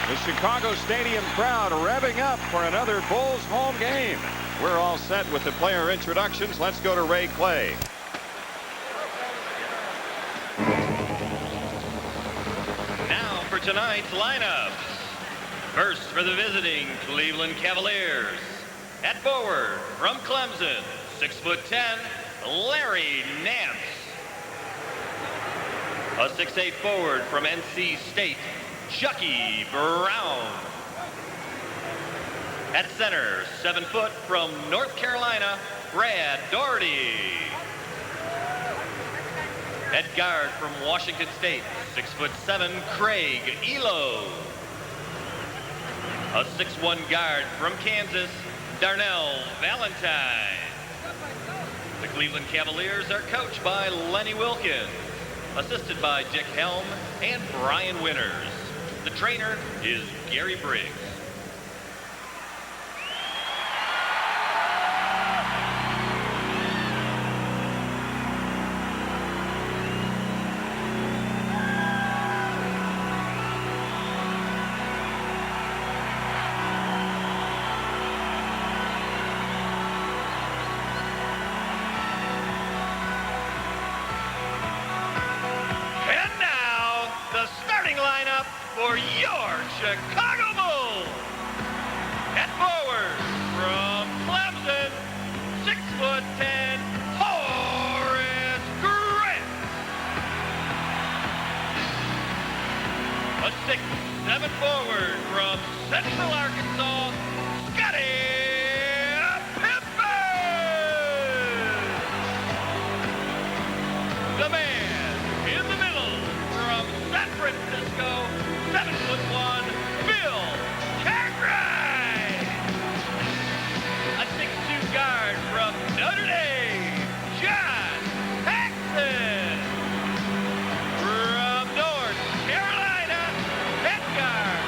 The Chicago Stadium crowd revving up for another Bulls home game. We're all set with the player introductions. Let's go to Ray Clay. Now for tonight's lineup. First for the visiting Cleveland Cavaliers. At forward from Clemson, 6'10", Larry Nance. A 6'8" forward from NC State, Chucky Brown. At center, 7 foot from North Carolina, Brad Daugherty. At guard from Washington State, 6'7", Craig Elo. A 6'1" guard from Kansas, Darnell Valentine. The Cleveland Cavaliers are coached by Lenny Wilkins, assisted by Dick Helm and Brian Winters. The trainer is Gary Briggs. For your Chicago Bulls. At forward from Clemson, 6'10", Horace Grant. A 6'7" forward from Central Arkansas, Scottie Pippen. The man in the middle from San Francisco, 7'1", Bill Cartwright. A 6'2" guard from Notre Dame, John Paxson. From North Carolina, head guard,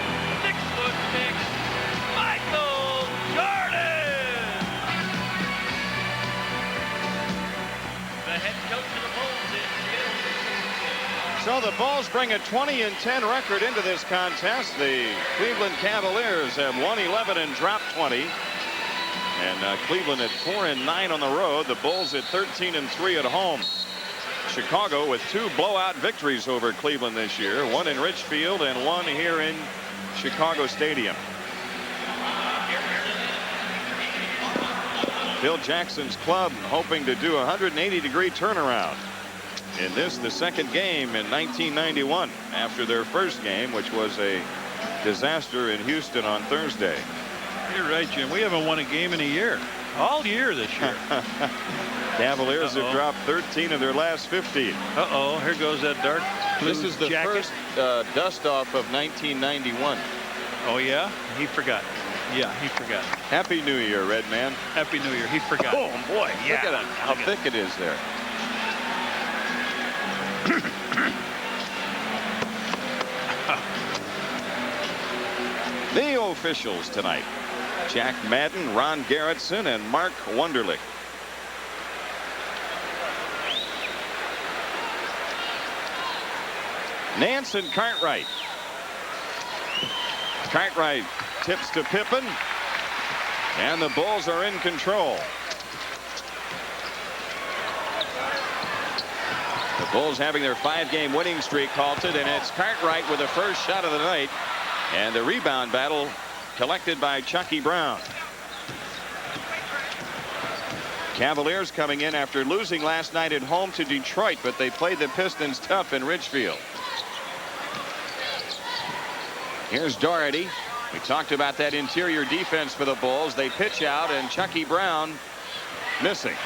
6'6", Michael Jordan. The head coach of the Bulls is Bill. So the Bulls bring a 20-10 record into this contest. The Cleveland Cavaliers have won 11 and dropped 20. And Cleveland at 4-9 on the road. The Bulls at 13-3 at home. Chicago with 2 blowout victories over Cleveland this year. One in Richfield and one here in Chicago Stadium. Phil Jackson's club hoping to do a 180-degree turnaround. In this, the second game in 1991 after their first game, which was a disaster in Houston on Thursday. You're right, Jim. We haven't won a game in a year. All year this year. Cavaliers have dropped 13 of their last 15. Uh-oh, here goes that dark blue This is the jacket. first dust-off of 1991. Oh, yeah? He forgot. Yeah, he forgot. Happy New Year, Red Man. Happy New Year. He forgot. Oh, boy. Yeah. Look at how thick it is there. The officials tonight: Jack Madden, Ron Garrettson, and Mark Wunderlich. Nance and Cartwright. Cartwright tips to Pippen, and the Bulls are in control. The Bulls having their 5-game winning streak halted, and it's Cartwright with the first shot of the night. And the rebound battle collected by Chucky Brown. Cavaliers coming in after losing last night at home to Detroit, but they played the Pistons tough in Richfield. Here's Daugherty. We talked about that interior defense for the Bulls. They pitch out, and Chucky Brown missing.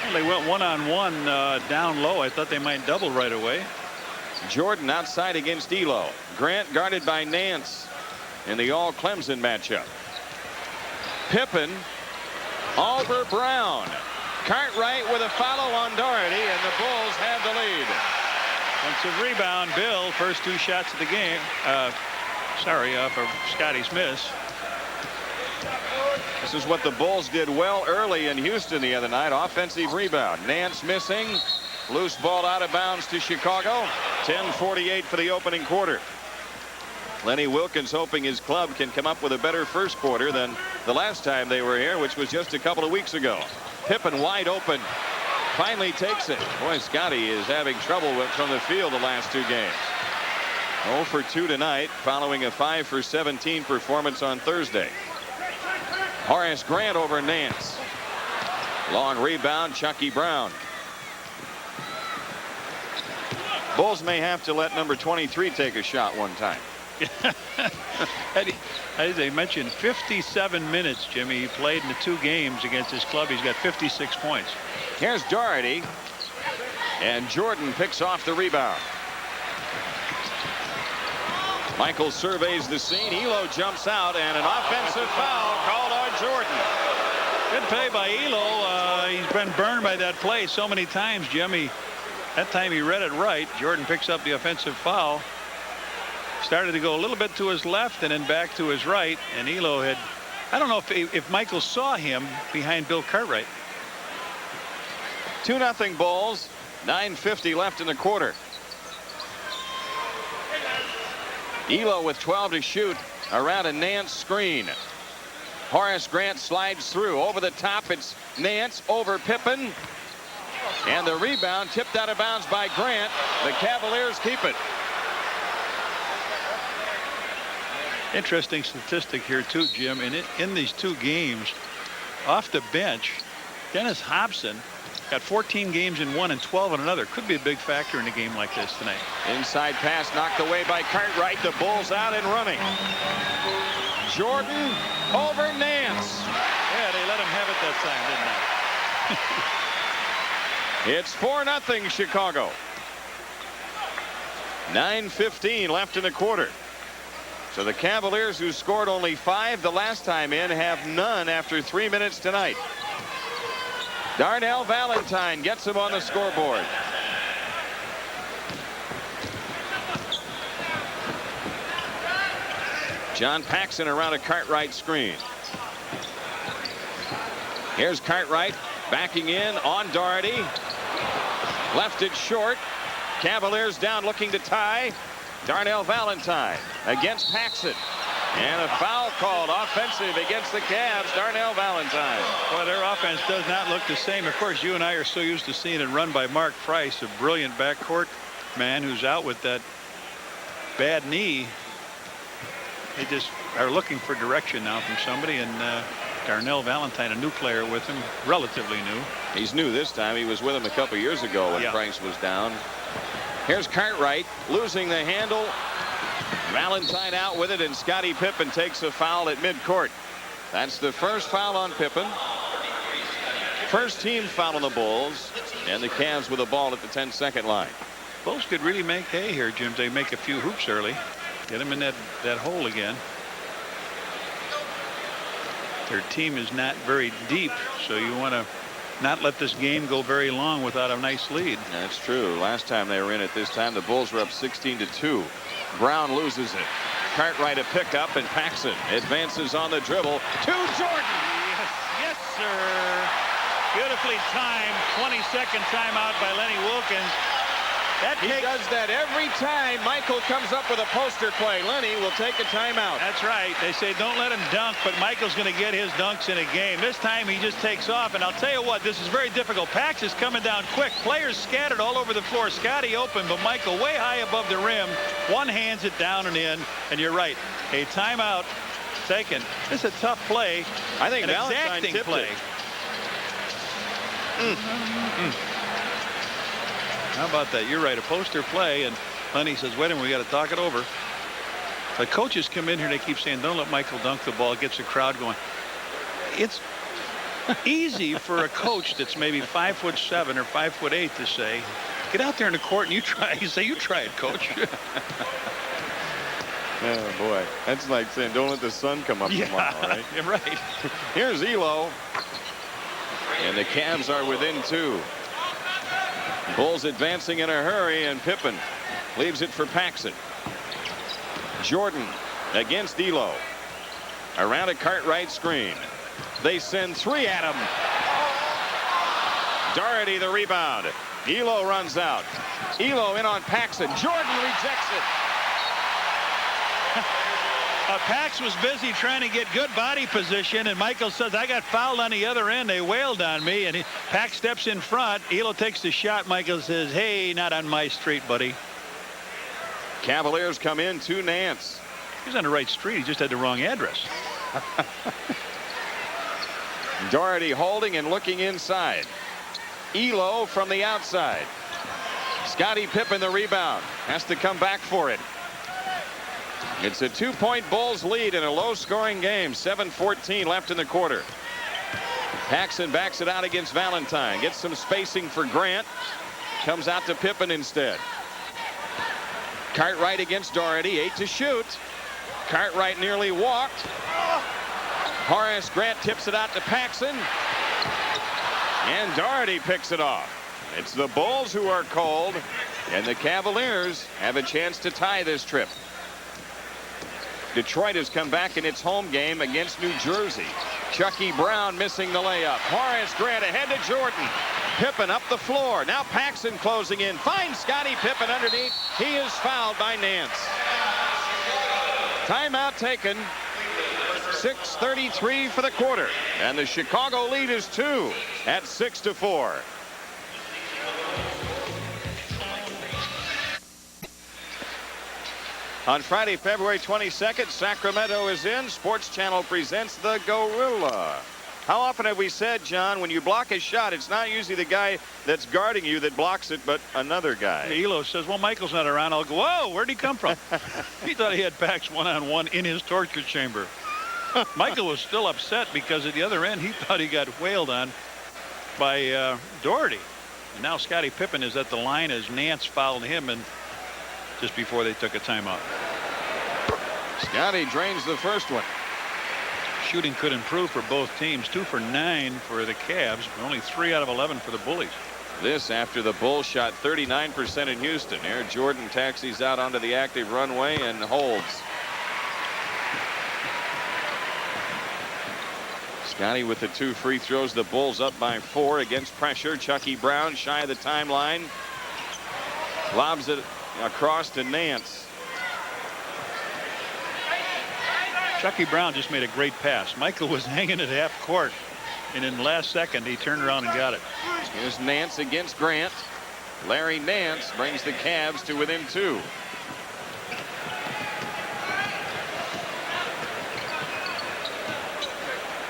Well, they went one-on-one down low. I thought they might double right away. Jordan outside against Elo. Grant guarded by Nance in the all-Clemson matchup. Pippen, over Brown. Cartwright with a follow on Daugherty, and the Bulls have the lead. Offensive rebound, Bill. First 2 shots of the game. Sorry, for Scotty's miss. This is what the Bulls did well early in Houston the other night. Offensive rebound. Nance missing. Loose ball out of bounds to Chicago. 10:48 for the opening quarter. Lenny Wilkens hoping his club can come up with a better first quarter than the last time they were here, which was just a couple of weeks ago. Pippen wide open. Finally takes it. Boy, Scotty is having trouble from the field the last two games. 0 for 2 tonight following a 5 for 17 performance on Thursday. Horace Grant over Nance. Long rebound, Chucky Brown. Bulls may have to let number 23 take a shot one time. As they mentioned, 57 minutes, Jimmy. He played in the 2 games against his club. He's got 56 points. Here's Doherty. And Jordan picks off the rebound. Michael surveys the scene. Elo jumps out, and an offensive foul called on Jordan. Good play by Elo. He's been burned by that play so many times, Jimmy. That time he read it right. Jordan picks up the offensive foul. Started to go a little bit to his left and then back to his right. And Elo had, I don't know if Michael saw him behind Bill Cartwright. 2-0 Bulls. 9:50 left in the quarter. Elo with 12 to shoot around a Nance screen. Horace Grant slides through over the top. It's Nance over Pippen. And the rebound tipped out of bounds by Grant. The Cavaliers keep it. Interesting statistic here too, Jim. In these 2 games, off the bench, Dennis Hobson got 14 games in one and 12 in another. Could be a big factor in a game like this tonight. Inside pass knocked away by Cartwright. The Bulls out and running. Jordan over Nance. Yeah, they let him have it that time, didn't they? It's 4-0 Chicago. 9:15 left in the quarter. So the Cavaliers, who scored only 5 the last time in, have none after 3 minutes tonight. Darnell Valentine gets him on the scoreboard. John Paxson around a Cartwright screen. Here's Cartwright backing in on Doherty. Left it short. Cavaliers down looking to tie. Darnell Valentine against Paxson. And a foul called offensive against the Cavs. Darnell Valentine. Well, their offense does not look the same. Of course, you and I are so used to seeing it run by Mark Price, a brilliant backcourt man who's out with that bad knee. They just are looking for direction now from somebody, and Darnell Valentine, a new player with him, relatively new. He's new this time. He was with him a couple years ago when Price was down. Here's Cartwright losing the handle. Valentine out with it, and Scottie Pippen takes a foul at midcourt. That's the first foul on Pippen. First team foul on the Bulls, and the Cavs with the ball at the 10-second line. Bulls could really make hay here, Jim. They make a few hoops early. Get them in that hole again. Their team is not very deep, so you want to not let this game go very long without a nice lead. That's true. Last time they were in at this time, the Bulls were up 16-2. Brown loses it. Cartwright a pickup, and Paxson advances on the dribble to Jordan. Yes, sir. Beautifully timed 22nd timeout by Lenny Wilkens. He does that every time Michael comes up with a poster play. Lenny will take a timeout. That's right. They say don't let him dunk, but Michael's going to get his dunks in a game. This time he just takes off, and I'll tell you what, this is very difficult. Pax is coming down quick. Players scattered all over the floor. Scotty open, but Michael way high above the rim. One hands it down and in, and you're right. A timeout taken. This is a tough play. I think an Valentine exacting tipped play. How about that? You're right. A poster play, and Lenny says, wait a minute, we got to talk it over. The coaches come in here, they keep saying, don't let Michael dunk the ball. It gets the crowd going. It's easy for a coach that's maybe 5'7" or 5'8" to say, get out there in the court and you try. You say, you try it, coach. Oh, boy. That's like saying, don't let the sun come up tomorrow, right? You're right. Here's Elo. And the Cavs are within 2. Bulls advancing in a hurry, and Pippen leaves it for Paxson. Jordan against Elo. Around a Cartwright screen. They send 3 at him. Doherty the rebound. Elo runs out. Elo in on Paxson. Jordan rejects it. Pax was busy trying to get good body position, and Michael says, I got fouled on the other end. They wailed on me, and Pax steps in front. Elo takes the shot. Michael says, hey, not on my street, buddy. Cavaliers come in to Nance. He's on the right street. He just had the wrong address. Doherty holding and looking inside. Elo from the outside. Scottie Pippen the rebound. Has to come back for it. It's a 2-point Bulls lead in a low-scoring game. 7:14 left in the quarter. Paxson backs it out against Valentine. Gets some spacing for Grant. Comes out to Pippen instead. Cartwright against Doherty. 8 to shoot. Cartwright nearly walked. Horace Grant tips it out to Paxson. And Doherty picks it off. It's the Bulls who are cold, and the Cavaliers have a chance to tie this trip. Detroit has come back in its home game against New Jersey. Chucky Brown missing the layup. Horace Grant ahead to Jordan. Pippen up the floor. Now Paxson closing in. Finds Scottie Pippen underneath. He is fouled by Nance. Timeout taken. 6:33 for the quarter. And the Chicago lead is 2 at 6-4. On Friday, February 22nd, Sacramento is in. Sports Channel presents the Gorilla. How often have we said, John, when you block a shot, it's not usually the guy that's guarding you that blocks it, but another guy. Elo says, well, Michael's not around. I'll go, whoa, where'd he come from? He thought he had Pax one-on-one in his torture chamber. Michael was still upset because at the other end, he thought he got wailed on by Doherty. And now Scottie Pippen is at the line as Nance fouled him, and just before they took a timeout. Scottie drains the first one. Shooting could improve for both teams. 2 for 9 for the Cavs, but only 3 out of 11 for the Bullies. This after the Bulls shot 39% in Houston. Air Jordan taxis out onto the active runway and holds. Scottie with the 2 free throws. The Bulls up by 4 against pressure. Chucky Brown shy of the timeline. Lobs it across to Nance. Chucky Brown just made a great pass. Michael was hanging at half court, and in the last second he turned around and got it. Here's Nance against Grant. Larry Nance brings the Cavs to within 2.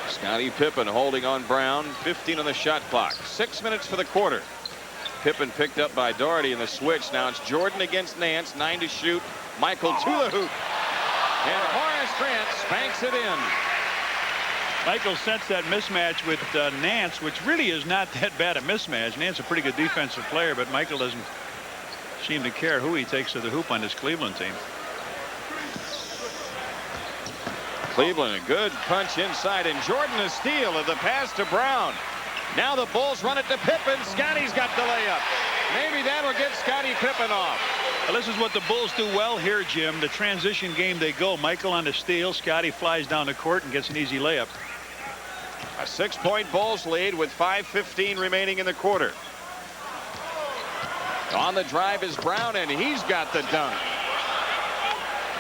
Scottie Pippen holding on Brown. 15 on the shot clock. 6 minutes for the quarter. Pippen picked up by Doherty in the switch. Now it's Jordan against Nance. 9 to shoot. Michael to the hoop. And Horace Grant spanks it in. Michael sensed that mismatch with Nance, which really is not that bad a mismatch. Nance is a pretty good defensive player, but Michael doesn't seem to care who he takes to the hoop on this Cleveland team. Cleveland, a good punch inside, and Jordan a steal of the pass to Brown. Now the Bulls run it to Pippen. Scottie's got the layup. Maybe that'll get Scottie Pippen off. Well, this is what the Bulls do well here, Jim. The transition game they go. Michael on the steal. Scottie flies down the court and gets an easy layup. A 6-point Bulls lead with 5:15 remaining in the quarter. On the drive is Brown, and he's got the dunk.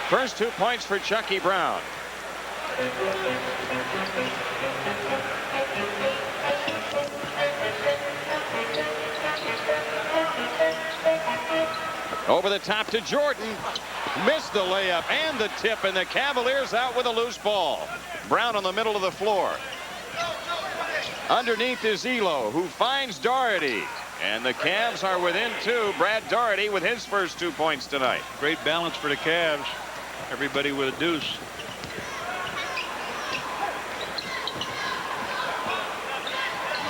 First 2 points for Chucky Brown. Over the top to Jordan. Missed the layup and the tip, and the Cavaliers out with a loose ball. Brown on the middle of the floor. Underneath is Elo, who finds Doherty. And the Cavs are within 2. Brad Doherty with his first 2 points tonight. Great balance for the Cavs. Everybody with a deuce.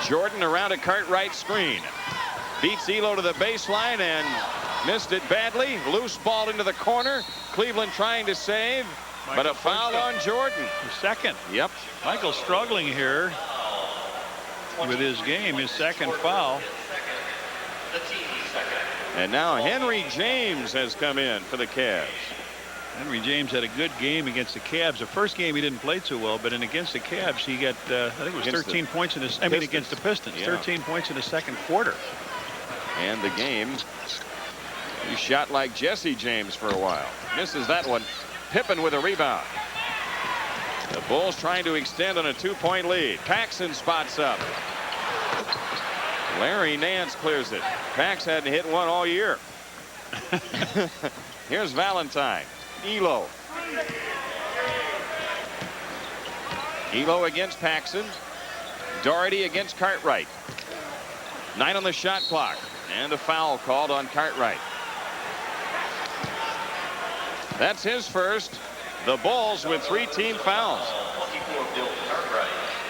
Jordan around a Cartwright screen. Beats Elo to the baseline and missed it badly. Loose ball into the corner. Cleveland trying to save, but a foul on Jordan. The second. Yep. Michael struggling here with his game, his second foul. And now Henry James has come in for the Cavs. Henry James had a good game against the Cavs. The first game he didn't play too well, but against the Cavs he got I think it was 13 points in his. I mean against the Pistons. Yeah. 13 points in the second quarter. And the game. He shot like Jesse James for a while. Misses that one. Pippen with a rebound. The Bulls trying to extend on a 2-point lead. Paxson spots up. Larry Nance clears it. Pax hadn't hit one all year. Here's Valentine. Elo. Elo against Paxson. Doherty against Cartwright. 9 on the shot clock. And a foul called on Cartwright. That's his first. The Bulls with 3 team fouls.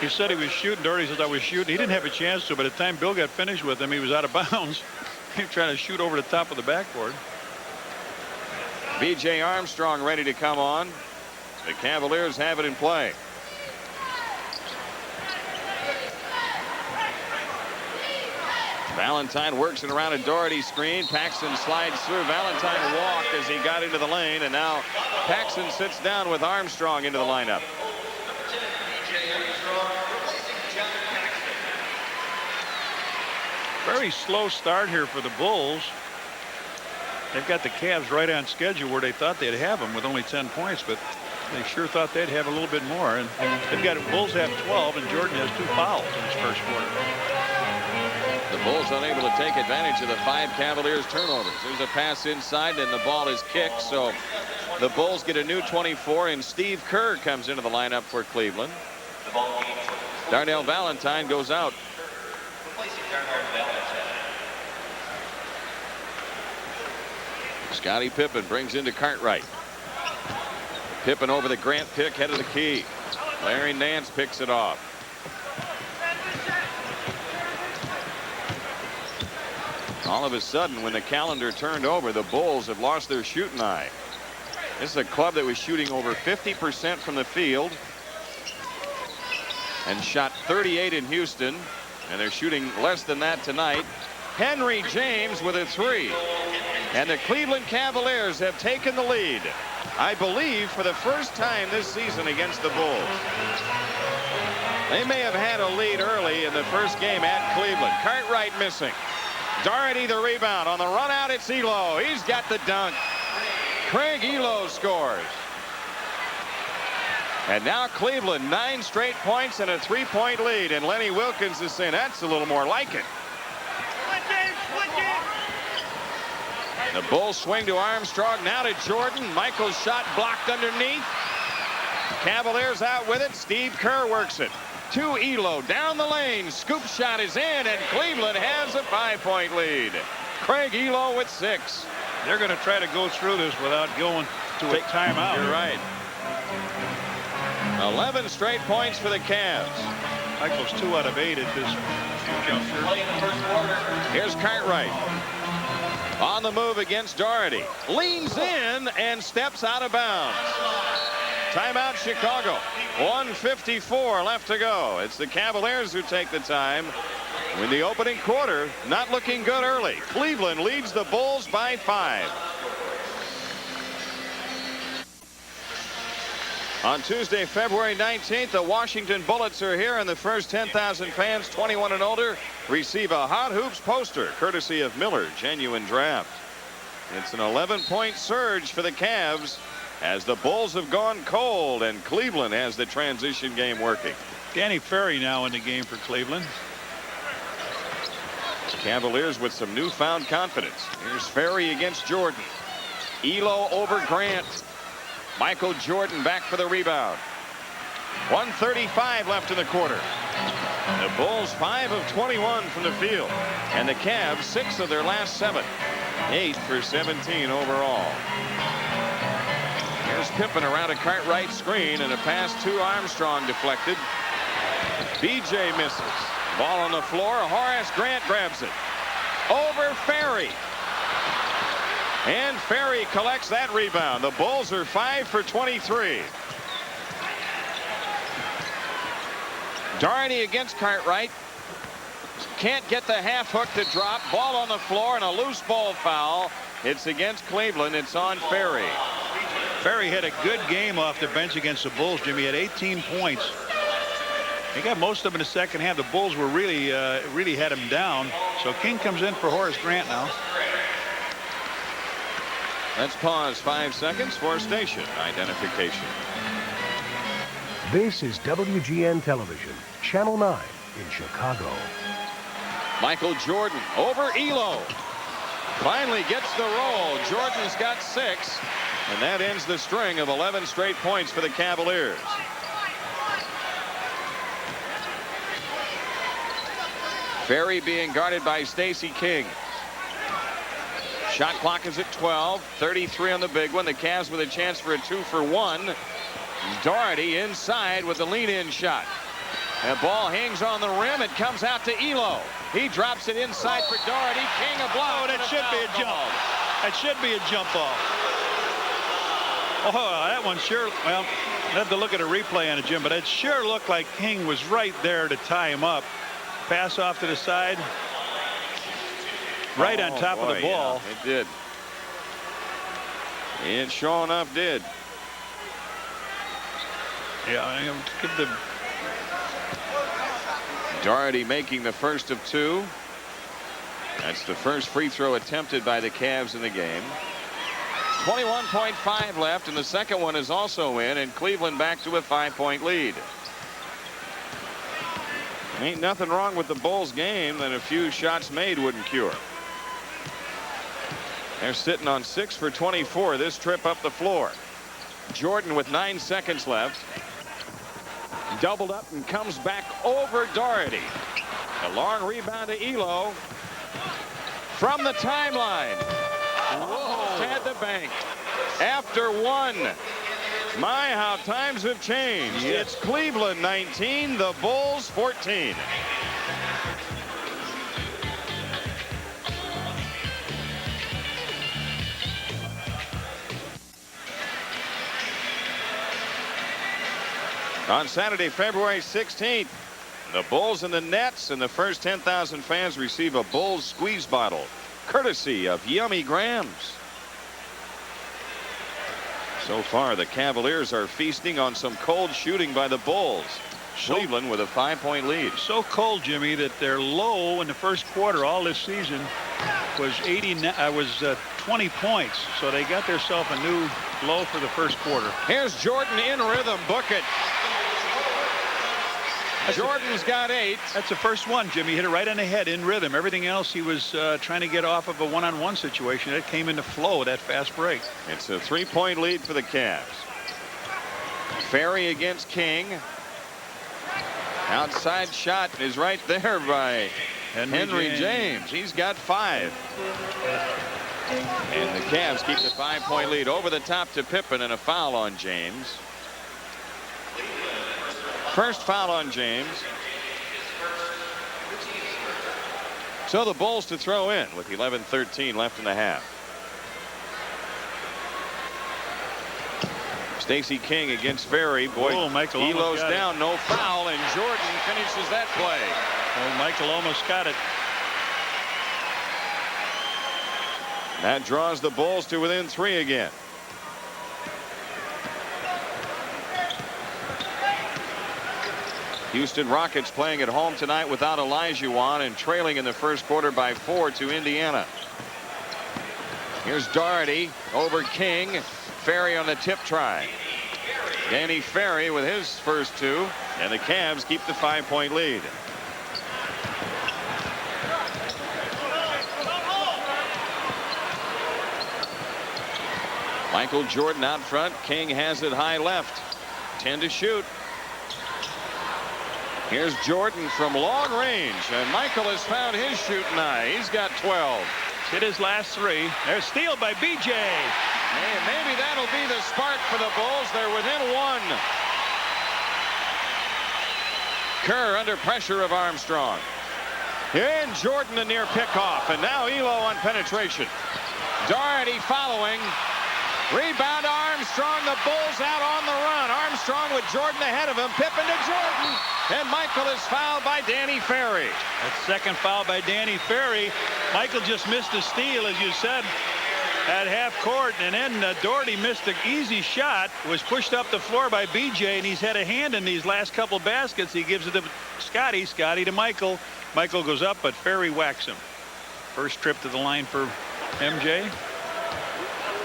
He said he was shooting. Doherty says I was shooting. He didn't have a chance to. By the time Bill got finished with him, he was out of bounds. He was trying to shoot over the top of the backboard. B.J. Armstrong ready to come on. The Cavaliers have it in play. Valentine works it around a Doherty screen. Paxson slides through. Valentine walked as he got into the lane, and now Paxson sits down with Armstrong into the lineup. Very slow start here for the Bulls. They've got the Cavs right on schedule where they thought they'd have them with only 10 points, but they sure thought they'd have a little bit more. And they've got Bulls have 12, and Jordan has 2 fouls in his first quarter. The Bulls unable to take advantage of the 5 Cavaliers turnovers. There's a pass inside, and the ball is kicked. So the Bulls get a new 24, and Steve Kerr comes into the lineup for Cleveland. Darnell Valentine goes out. Scottie Pippen brings into Cartwright. Pippen over the Grant pick, head of the key. Larry Nance picks it off. All of a sudden, when the calendar turned over, the Bulls have lost their shooting eye. This is a club that was shooting over 50% from the field and shot 38 in Houston, and they're shooting less than that tonight. Henry James with a 3. And the Cleveland Cavaliers have taken the lead, I believe, for the first time this season against the Bulls. They may have had a lead early in the first game at Cleveland. Cartwright missing. Doherty the rebound. On the run out, it's Elo. He's got the dunk. Craig Elo scores. And now Cleveland 9 straight points and a 3-point lead. And Lenny Wilkins is saying that's a little more like it. The Bulls swing to Armstrong, now to Jordan. Michael's shot blocked underneath. Cavaliers out with it. Steve Kerr works it. To Elo, down the lane. Scoop shot is in, and Cleveland has a 5-point lead. Craig Elo with 6. They're going to try to go through this without going to a timeout. You're right. 11 straight points for the Cavs. Michael's 2 out of 8 at this juncture. Here's Cartwright. On the move against Doherty. Leans in and steps out of bounds. Timeout Chicago. 1:54 left to go. It's the Cavaliers who take the time. In the opening quarter, not looking good early. Cleveland leads the Bulls by 5. On Tuesday, February 19th, the Washington Bullets are here, and the first 10,000 fans 21 and older receive a Hot Hoops poster courtesy of Miller Genuine Draft. It's an 11-point surge for the Cavs as the Bulls have gone cold and Cleveland has the transition game working. Danny Ferry now in the game for Cleveland. Cavaliers with some newfound confidence. Here's Ferry against Jordan. Elo over Grant. Michael Jordan back for the rebound. 1:35 left in the quarter. The Bulls 5 of 21 from the field, and the Cavs 6 of their last 7. 8 for 17 overall. Here's Pippen around a Cartwright screen, and a pass to Armstrong deflected. BJ misses. Ball on the floor. Horace Grant grabs it. Over Ferry. And Ferry collects that rebound. The Bulls are 5 for 23. Doherty against Cartwright. Can't get the half hook to drop. Ball on the floor and a loose ball foul. It's against Cleveland. It's on Ferry. Ferry had a good game off the bench against the Bulls, Jimmy. He had 18 points They got most of them in the second half. The Bulls were really had him down. So King comes in for Horace Grant now. Let's pause 5 seconds for station identification. This is WGN Television, Channel 9 in Chicago. Michael Jordan over Elo. Finally gets the roll. Jordan's got 6. And that ends the string of 11 straight points for the Cavaliers. Ferry being guarded by Stacey King. Shot clock is at 12. 33 on the big one. The Cavs with a chance for a 2-for-1. Doherty inside with the lean-in shot. The ball hangs on the rim. It comes out to Elo. He drops it inside for Doherty. King a block. Oh, that should be a jump. That should be a jump ball. Oh, that one sure. Well, I have to look at a replay on it, Jim, but it sure looked like King was right there to tie him up. Pass off to the side. Right on top of the ball. Yeah, it did. It sure enough did. Yeah, I'm going to give the. Doherty making the first of 2. That's the first free throw attempted by the Cavs in the game. 21.5 left, and the second one is also in, and Cleveland back to a 5-point lead. Ain't nothing wrong with the Bulls game that a few shots made wouldn't cure. They're sitting on 6 for 24 this trip up the floor. Jordan with 9 seconds left. Doubled up and comes back over Doherty. A long rebound to Elo. From the timeline. Whoa. Had the bank. After 1. My, how times have changed. Yes. It's Cleveland 19, the Bulls 14. On Saturday, February 16th, the Bulls and the Nets, and the first 10,000 fans receive a Bulls squeeze bottle, courtesy of Yummy Grams. So far, the Cavaliers are feasting on some cold shooting by the Bulls. Cleveland with a 5-point lead. So cold, Jimmy, that their low in the first quarter all this season was 20 points. So they got themselves a new low for the first quarter. Here's Jordan in rhythm. Book it. Jordan's got 8. That's the first one, Jimmy. Hit it right on the head in rhythm. Everything else he was trying to get off of a one-on-one situation. That came into flow, that fast break. It's a 3-point lead for the Cavs. Ferry against King. Outside shot is right there by Henry James. He's got 5. And the Cavs keep the 5-point lead. Over the top to Pippen, and a foul on James. First foul on James. So the Bulls to throw in with 11:13 left in the half. Stacey King against Ferry. Boy, Michael Elo's down, no foul, and Jordan finishes that play. Oh, Michael almost got it. That draws the Bulls to within 3 again. Houston Rockets playing at home tonight without Olajuwon and trailing in the first quarter by 4 to Indiana. Here's Doherty over King. Ferry on the tip try. Danny Ferry with his first 2, and the Cavs keep the 5-point lead. Michael Jordan out front. King has it high left. 10 to shoot. Here's Jordan from long range, and Michael has found his shooting eye. He's got 12. Hit his last 3. There's steal by BJ. Hey, maybe that'll be the spark for the Bulls. They're within 1. Kerr under pressure of Armstrong. And Jordan a near pickoff, and now Elo on penetration. Doherty following. Rebound Armstrong. The Bulls out on the run. Armstrong with Jordan ahead of him. Pippen to Jordan. And Michael is fouled by Danny Ferry. That second foul by Danny Ferry. Michael just missed a steal, as you said. at half court, and then Doherty missed an easy shot, was pushed up the floor by BJ, and he's had a hand in these last couple baskets. He gives it to Scotty. Scotty to Michael. Michael goes up, but Ferry whacks him. First trip to the line for MJ.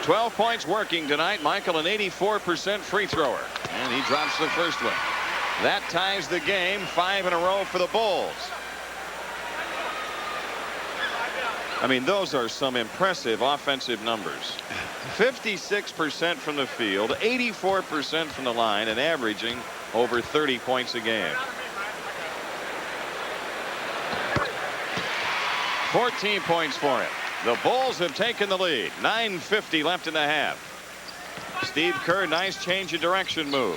12 points working tonight. Michael, an 84% free thrower, and he drops the first one. That ties the game. 5 in a row for the Bulls. I mean, those are some impressive offensive numbers. 56% from the field, 84% from the line, and averaging over 30 points a game. 14 points for him. The Bulls have taken the lead. 9:50 left in the half. Steve Kerr, nice change of direction move.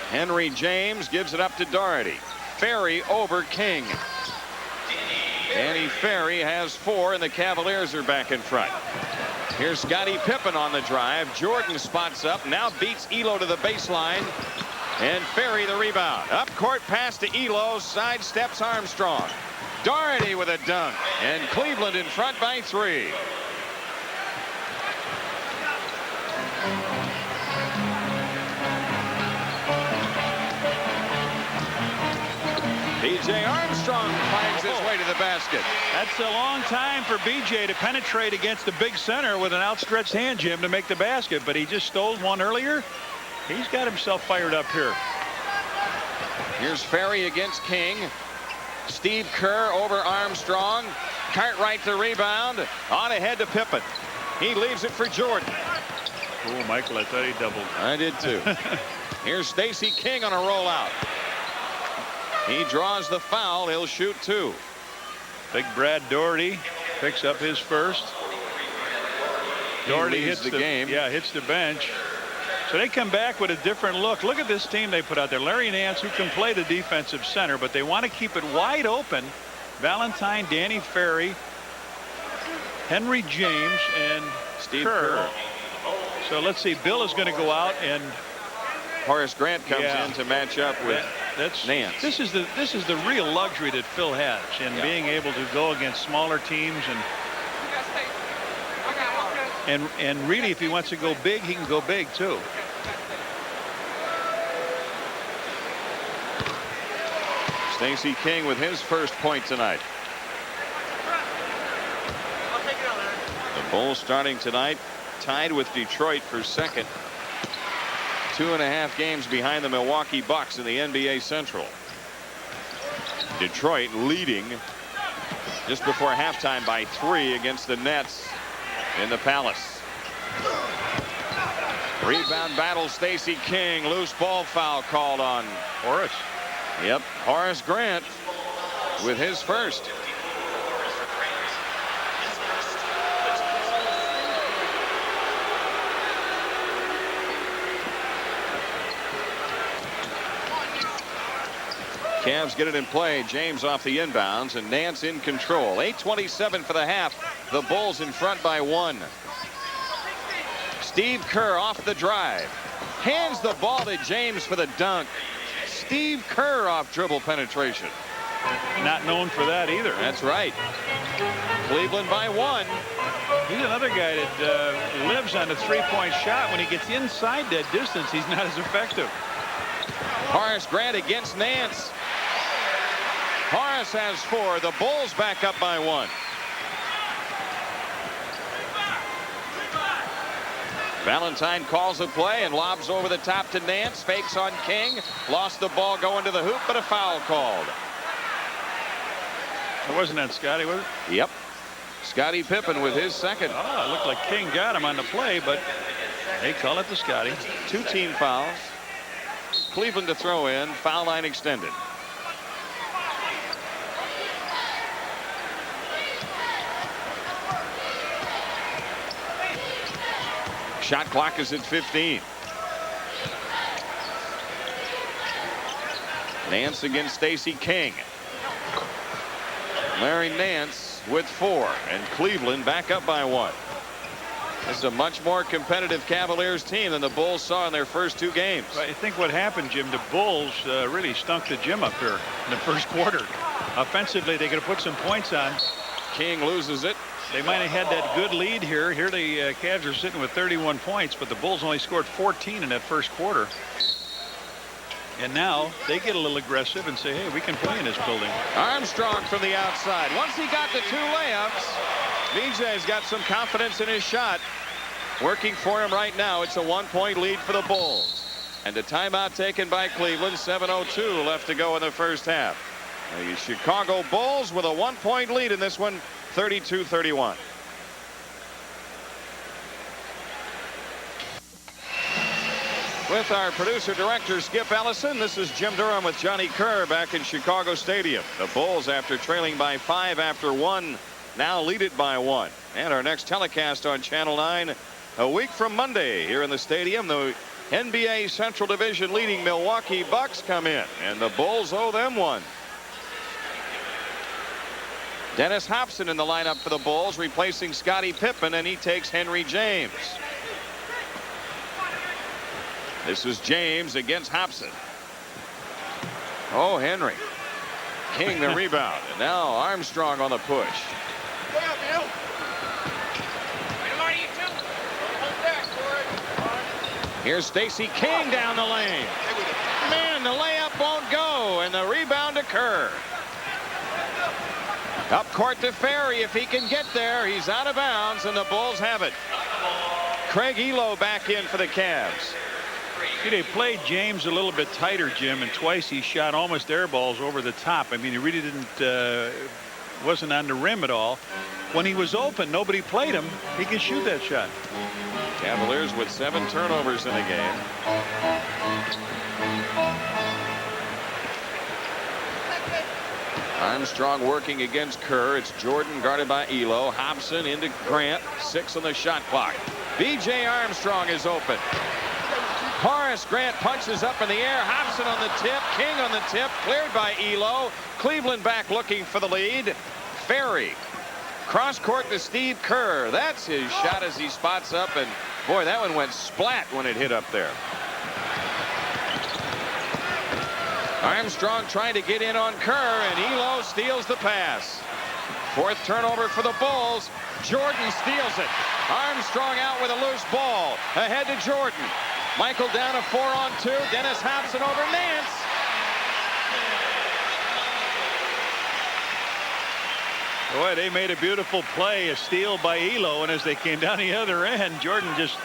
Henry James gives it up to Doherty. Ferry over King. Danny Ferry has 4, and the Cavaliers are back in front. Here's Scottie Pippen on the drive. Jordan spots up, now beats Elo to the baseline, and Ferry the rebound. Up court pass to Elo, sidesteps Armstrong. Doherty with a dunk, and Cleveland in front by 3. B.J. Armstrong finds his way to the basket. That's a long time for BJ to penetrate against the big center with an outstretched hand, Jim, to make the basket, but he just stole one earlier. He's got himself fired up here. Here's Ferry against King. Steve Kerr over Armstrong. Cartwright the rebound. On ahead to Pippen. He leaves it for Jordan. Oh, Michael, I thought he doubled. I did too. Here's Stacey King on a rollout. He draws the foul. He'll shoot 2. Big Brad Doherty picks up his first. Doherty hits the game. Yeah, hits the bench. So they come back with a different look. Look at this team they put out there. Larry Nance, who can play the defensive center, but they want to keep it wide open. Valentine, Danny Ferry, Henry James, and Steve Kerr. So let's see. Bill is going to go out, and Horace Grant comes in to match up with Nance. This is the real luxury that Phil has in being able to go against smaller teams, and really, if he wants to go big, he can go big too. Stacey King with his first point tonight. The Bulls starting tonight tied with Detroit for second. 2.5 games behind the Milwaukee Bucks in the NBA Central. Detroit leading just before halftime by 3 against the Nets in the Palace. Rebound battle. Stacey King. Loose ball foul called on Horace. Yep, Horace Grant with his first. Cavs get it in play. James off the inbounds, and Nance in control. 8:27 for the half. The Bulls in front by 1. Steve Kerr off the drive. Hands the ball to James for the dunk. Steve Kerr off dribble penetration. Not known for that either. That's right. Cleveland by 1. He's another guy that lives on a three-point shot. When he gets inside that distance, he's not as effective. Horace Grant against Nance. Horace has 4. The Bulls back up by 1. Valentine calls the play and lobs over the top to Nance. Fakes on King. Lost the ball going to the hoop, but a foul called. It wasn't that Scotty, was it? Yep. Scottie Pippen with his second. Oh, it looked like King got him on the play, but they call it to Scotty. 2 team fouls. Cleveland to throw in. Foul line extended. Shot clock is at 15. Nance against Stacey King. Larry Nance with 4, and Cleveland back up by 1. This is a much more competitive Cavaliers team than the Bulls saw in their first 2 games. I think what happened, Jim, the Bulls really stunk the gym up here in the first quarter. Offensively, they could have put some points on. King loses it. They might have had that good lead here. Here the Cavs are sitting with 31 points, but the Bulls only scored 14 in that first quarter. And now they get a little aggressive and say, hey, we can play in this building. Armstrong from the outside. Once he got the 2 layups, BJ's got some confidence in his shot. Working for him right now. It's a 1-point lead for the Bulls. And a timeout taken by Cleveland. 7:02 left to go in the first half. The Chicago Bulls with a 1-point lead in this one, 32-31. With our producer-director, Skip Ellison, this is Jim Durham with Johnny Kerr back in Chicago Stadium. The Bulls, after trailing by 5 after 1, now lead it by 1. And our next telecast on Channel 9 a week from Monday here in the stadium. The NBA Central Division leading Milwaukee Bucks come in, and the Bulls owe them one. Dennis Hobson in the lineup for the Bulls, replacing Scottie Pippen, and he takes Henry James. This is James against Hobson. Oh, Henry. King the rebound. And now Armstrong on the push. Here's Stacey King down the lane. Man, the layup won't go, and the rebound to Kerr. Up court to Ferry. If he can get there, he's out of bounds, and the Bulls have it. Craig Elo back in for the Cavs. See, they played James a little bit tighter, Jim, and twice he shot almost air balls over the top. I mean, he really wasn't on the rim at all. When he was open, nobody played him. He can shoot that shot. Cavaliers with 7 turnovers in the game. Armstrong working against Kerr. It's Jordan guarded by Elo. Hobson into Grant. 6 on the shot clock. B.J. Armstrong is open. Horace Grant punches up in the air. Hobson on the tip. King on the tip. Cleared by Elo. Cleveland back looking for the lead. Ferry. Cross court to Steve Kerr. That's his shot as he spots up. And boy, that one went splat when it hit up there. Armstrong trying to get in on Kerr, and Elo steals the pass. 4th turnover for the Bulls. Jordan steals it. Armstrong out with a loose ball. Ahead to Jordan. Michael down a 4-on-2. Dennis Hobson over Nance. Boy, they made a beautiful play, a steal by Elo, and as they came down the other end, Jordan just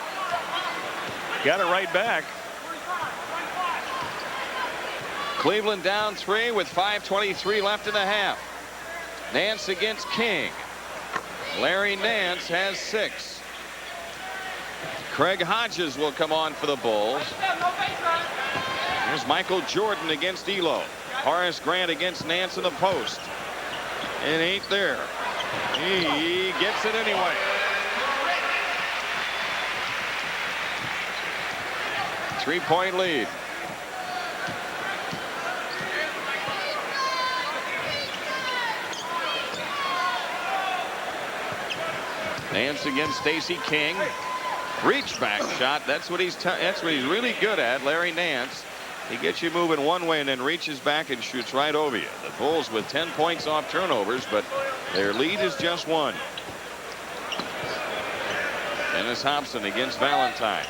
got it right back. Cleveland down 3 with 5:23 left in the half. Nance against King. Larry Nance has 6. Craig Hodges will come on for the Bulls. Here's Michael Jordan against Elo. Horace Grant against Nance in the post. It ain't there. He gets it anyway. Three-point lead. Nance against Stacey King. Reach back shot. That's what he's really good at. Larry Nance. He gets you moving one way and then reaches back and shoots right over you. The Bulls with 10 points off turnovers, but their lead is just 1. Dennis Hobson against Valentine.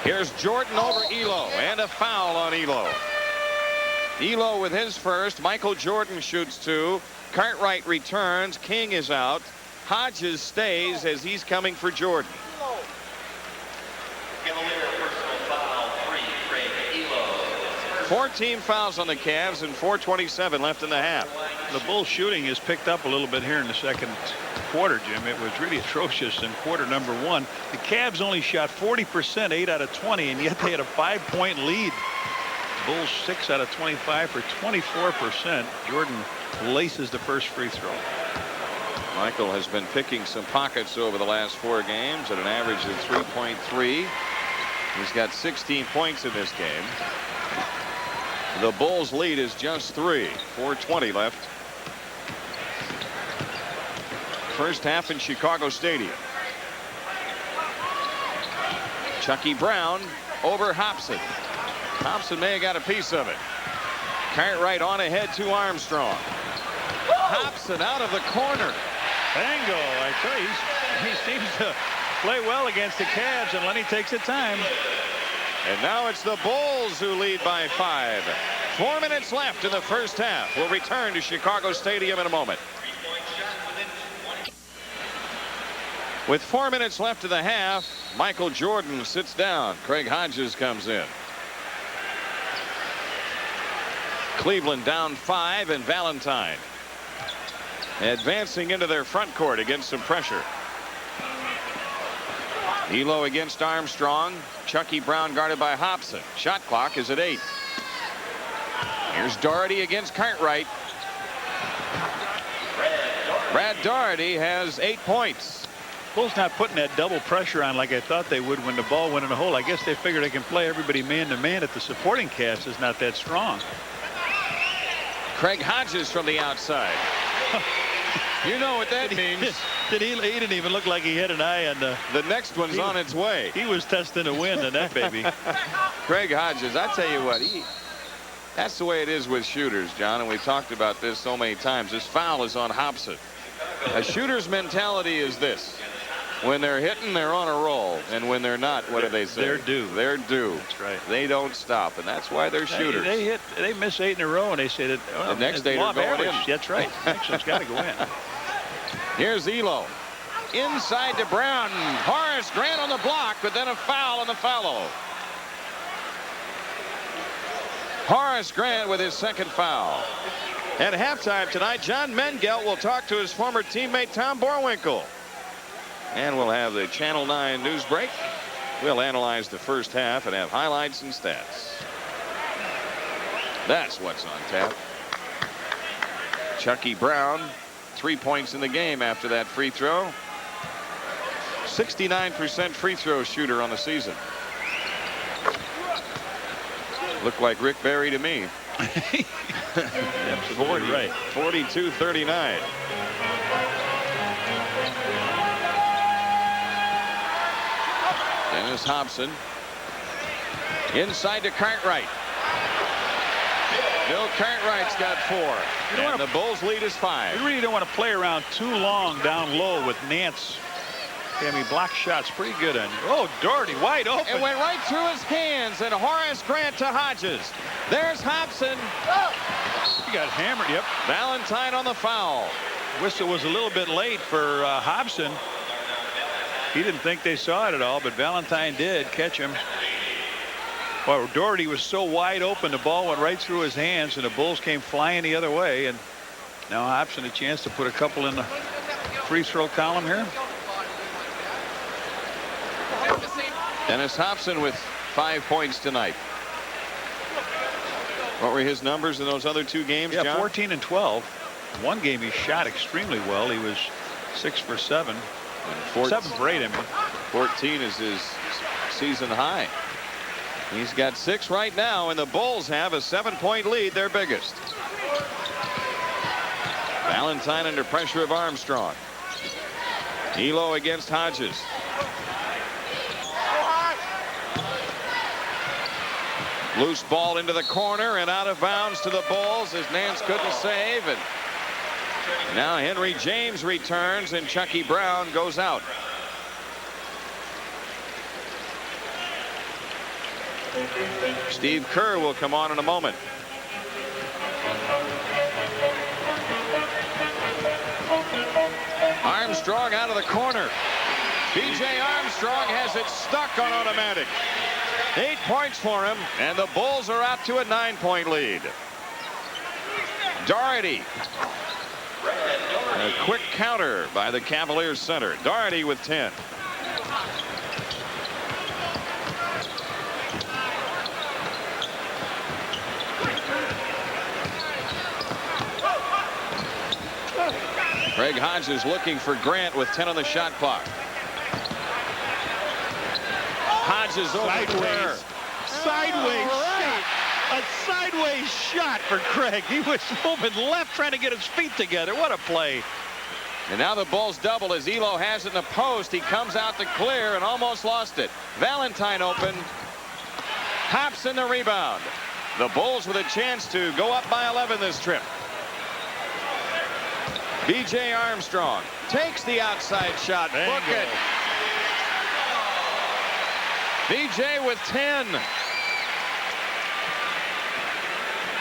Here's Jordan over Elo, and a foul on Elo. Elo with his first. Michael Jordan shoots 2. Cartwright returns. King is out. Hodges stays as he's coming for Jordan. 4 team fouls on the Cavs and 4:27 left in the half. The Bulls shooting has picked up a little bit here in the second quarter, Jim. It was really atrocious in quarter number 1. The Cavs only shot 40%, 8 out of 20, and yet they had a 5-point lead. Bulls 6 out of 25 for 24%. Jordan laces the first free throw. Michael has been picking some pockets over the last 4 games at an average of 3.3. He's got 16 points in this game. The Bulls lead is just 3. 4:20 left. First half in Chicago Stadium. Chucky Brown over Hobson. Hobson may have got a piece of it. Cartwright on ahead to Armstrong. Hobson out of the corner. Bingo. I tell you, he seems to play well against the Cavs, and Lenny takes the time. And now it's the Bulls who lead by 5. 4 minutes left in the first half. We'll return to Chicago Stadium in a moment. With 4 minutes left of the half, Michael Jordan sits down. Craig Hodges comes in. Cleveland down 5, and Valentine advancing into their front court against some pressure. Elo against Armstrong. Chucky Brown guarded by Hobson. Shot clock is at 8. Here's Doherty against Cartwright. Brad Doherty has 8 points. Bulls not putting that double pressure on like I thought they would when the ball went in the hole. I guess they figured they can play everybody man to man if the supporting cast is not that strong. Craig Hodges from the outside. You know what that means. He didn't even look like he had an eye on the next one's on its way. He was testing the wind on that baby. Craig Hodges, I tell you what, that's the way it is with shooters, John, and we talked about this so many times. This foul is on Hobson. A shooter's mentality is this: when they're hitting, they're on a roll, and when they're not, what do they say? They're due. They're due. That's right. They don't stop, and that's why they're shooters. They miss 8 in a row, and they say that the next 8 are going in. That's right. Next one's got to go in. Here's Elo. Inside to Brown. Horace Grant on the block, but then a foul on the follow. Horace Grant with his second foul. At halftime tonight, John Mengelt will talk to his former teammate Tom Borwinkle. And we'll have the Channel 9 news break. We'll analyze the first half and have highlights and stats. That's what's on tap. Chucky Brown, 3 points in the game after that free throw. 69% free throw shooter on the season. Looked like Rick Barry to me. 40, right. 42-39. Dennis Hobson inside to Cartwright. Bill Cartwright's got 4. And the Bulls lead is 5. You really don't want to play around too long down low with Nance. I mean, block shots pretty good on you. Oh, Doherty wide open. It went right through his hands, and Horace Grant to Hodges. There's Hobson. He got hammered. Yep. Valentine on the foul. Whistle was a little bit late for Hobson. He didn't think they saw it at all, but Valentine did catch him. Well, Doherty was so wide open, the ball went right through his hands, and the Bulls came flying the other way. And now Hobson a chance to put a couple in the free throw column here. Dennis Hobson with 5 points tonight. What were his numbers in those other 2 games, Yeah, John? 14 and 12. One game he shot extremely well. He was 6 for 7. 7 for 8. I mean. 14 is his season high. He's got 6 right now, and the Bulls have a 7-point lead, their biggest. Valentine under pressure of Armstrong. Elo against Hodges. Loose ball into the corner and out of bounds to the Bulls as Nance couldn't save. And now Henry James returns and Chucky Brown goes out. Steve Kerr will come on in a moment. Armstrong out of the corner. B.J. Armstrong has it stuck on automatic. 8 points for him, and the Bulls are out to a 9-point lead. Doherty. A quick counter by the Cavaliers center. Doherty with 10. Craig Hodges looking for Grant with 10 on the shot clock. Hodges over Sideways shot. A sideways shot for Craig. He was moving left trying to get his feet together. What a play. And now the Bulls double as Elo has it in the post. He comes out to clear and almost lost it. Valentine open. Hobson the rebound. The Bulls with a chance to go up by 11 this trip. B.J. Armstrong takes the outside shot. Book it. B.J. with 10.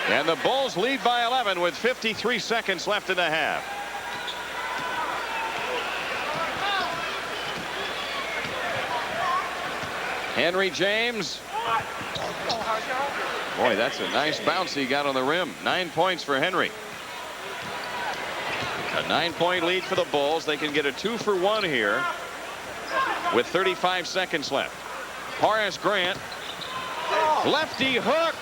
And the Bulls lead by 11 with 53 seconds left in the half. Henry James. Boy, that's a nice bounce he got on the rim. 9 points for Henry. A 9-point lead for the Bulls. They can get a 2-for-1 here with 35 seconds left. Horace Grant. Lefty hook.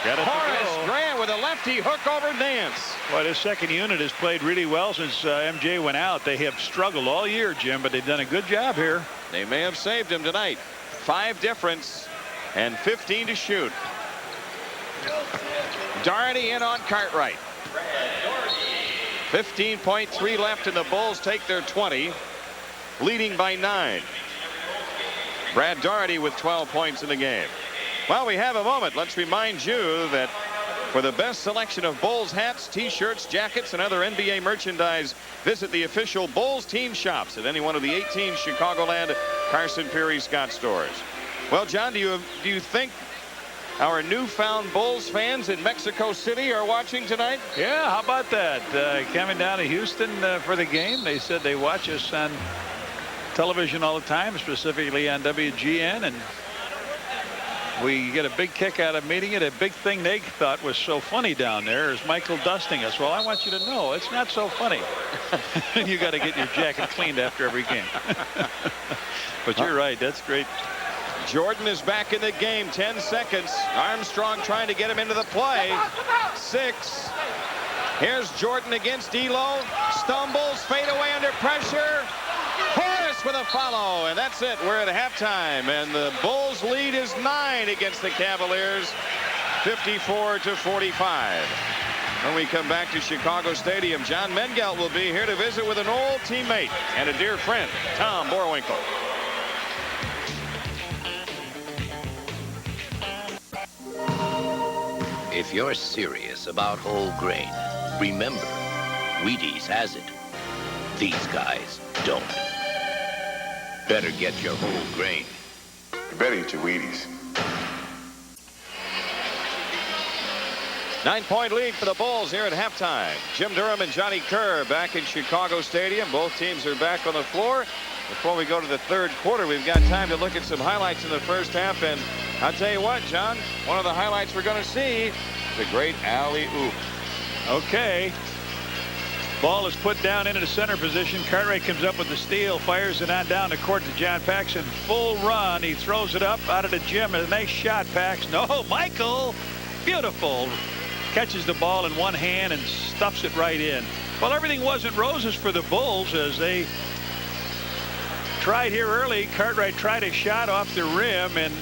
Horace Grant with a lefty hook over Nance. Well, this second unit has played really well since MJ went out. They have struggled all year, Jim, but they've done a good job here. They may have saved him tonight. 5 difference and 15 to shoot. Doherty in on Cartwright. 15.3 left, and the Bulls take their 20, leading by 9. Brad Doherty with 12 points in the game. Well, we have a moment. Let's remind you that for the best selection of Bulls hats, T-shirts, jackets, and other NBA merchandise, visit the official Bulls team shops at any one of the 18 Chicagoland, Carson Peary, Scott stores. Well, John, do you think our newfound Bulls fans in Mexico City are watching tonight? Yeah, how about that? Coming down to Houston for the game. They said they watch us on television all the time, specifically on WGN, and we get a big kick out of meeting it. A big thing they thought was so funny down there is Michael dusting us. Well, I want you to know it's not so funny. You got to get your jacket cleaned after every game. But you're right. That's great. Jordan is back in the game. 10 seconds. Armstrong trying to get him into the play. 6. Here's Jordan against D'Lo. Stumbles. Fade away under pressure. Horace with a follow, and that's it. We're at halftime, and the Bulls lead is 9 against the Cavaliers, 54-45. When we come back to Chicago Stadium, John Mengelt will be here to visit with an old teammate and a dear friend, Tom Borwinkle. If you're serious about whole grain, remember, Wheaties has it. These guys don't. Better get your whole grain. You better eat your Wheaties. 9-point lead for the Bulls here at halftime. Jim Durham and Johnny Kerr back in Chicago Stadium. Both teams are back on the floor. Before we go to the third quarter, we've got time to look at some highlights in the first half. And I'll tell you what, John, one of the highlights we're going to see, the great alley-oop. Okay. Ball is put down into the center position. Cartwright comes up with the steal, fires it on down the court to John Paxson. Full run. He throws it up out of the gym. A nice shot, Pax. No, Michael. Beautiful. Catches the ball in one hand and stuffs it right in. Well, everything wasn't roses for the Bulls as they tried here early. Cartwright tried a shot off the rim, and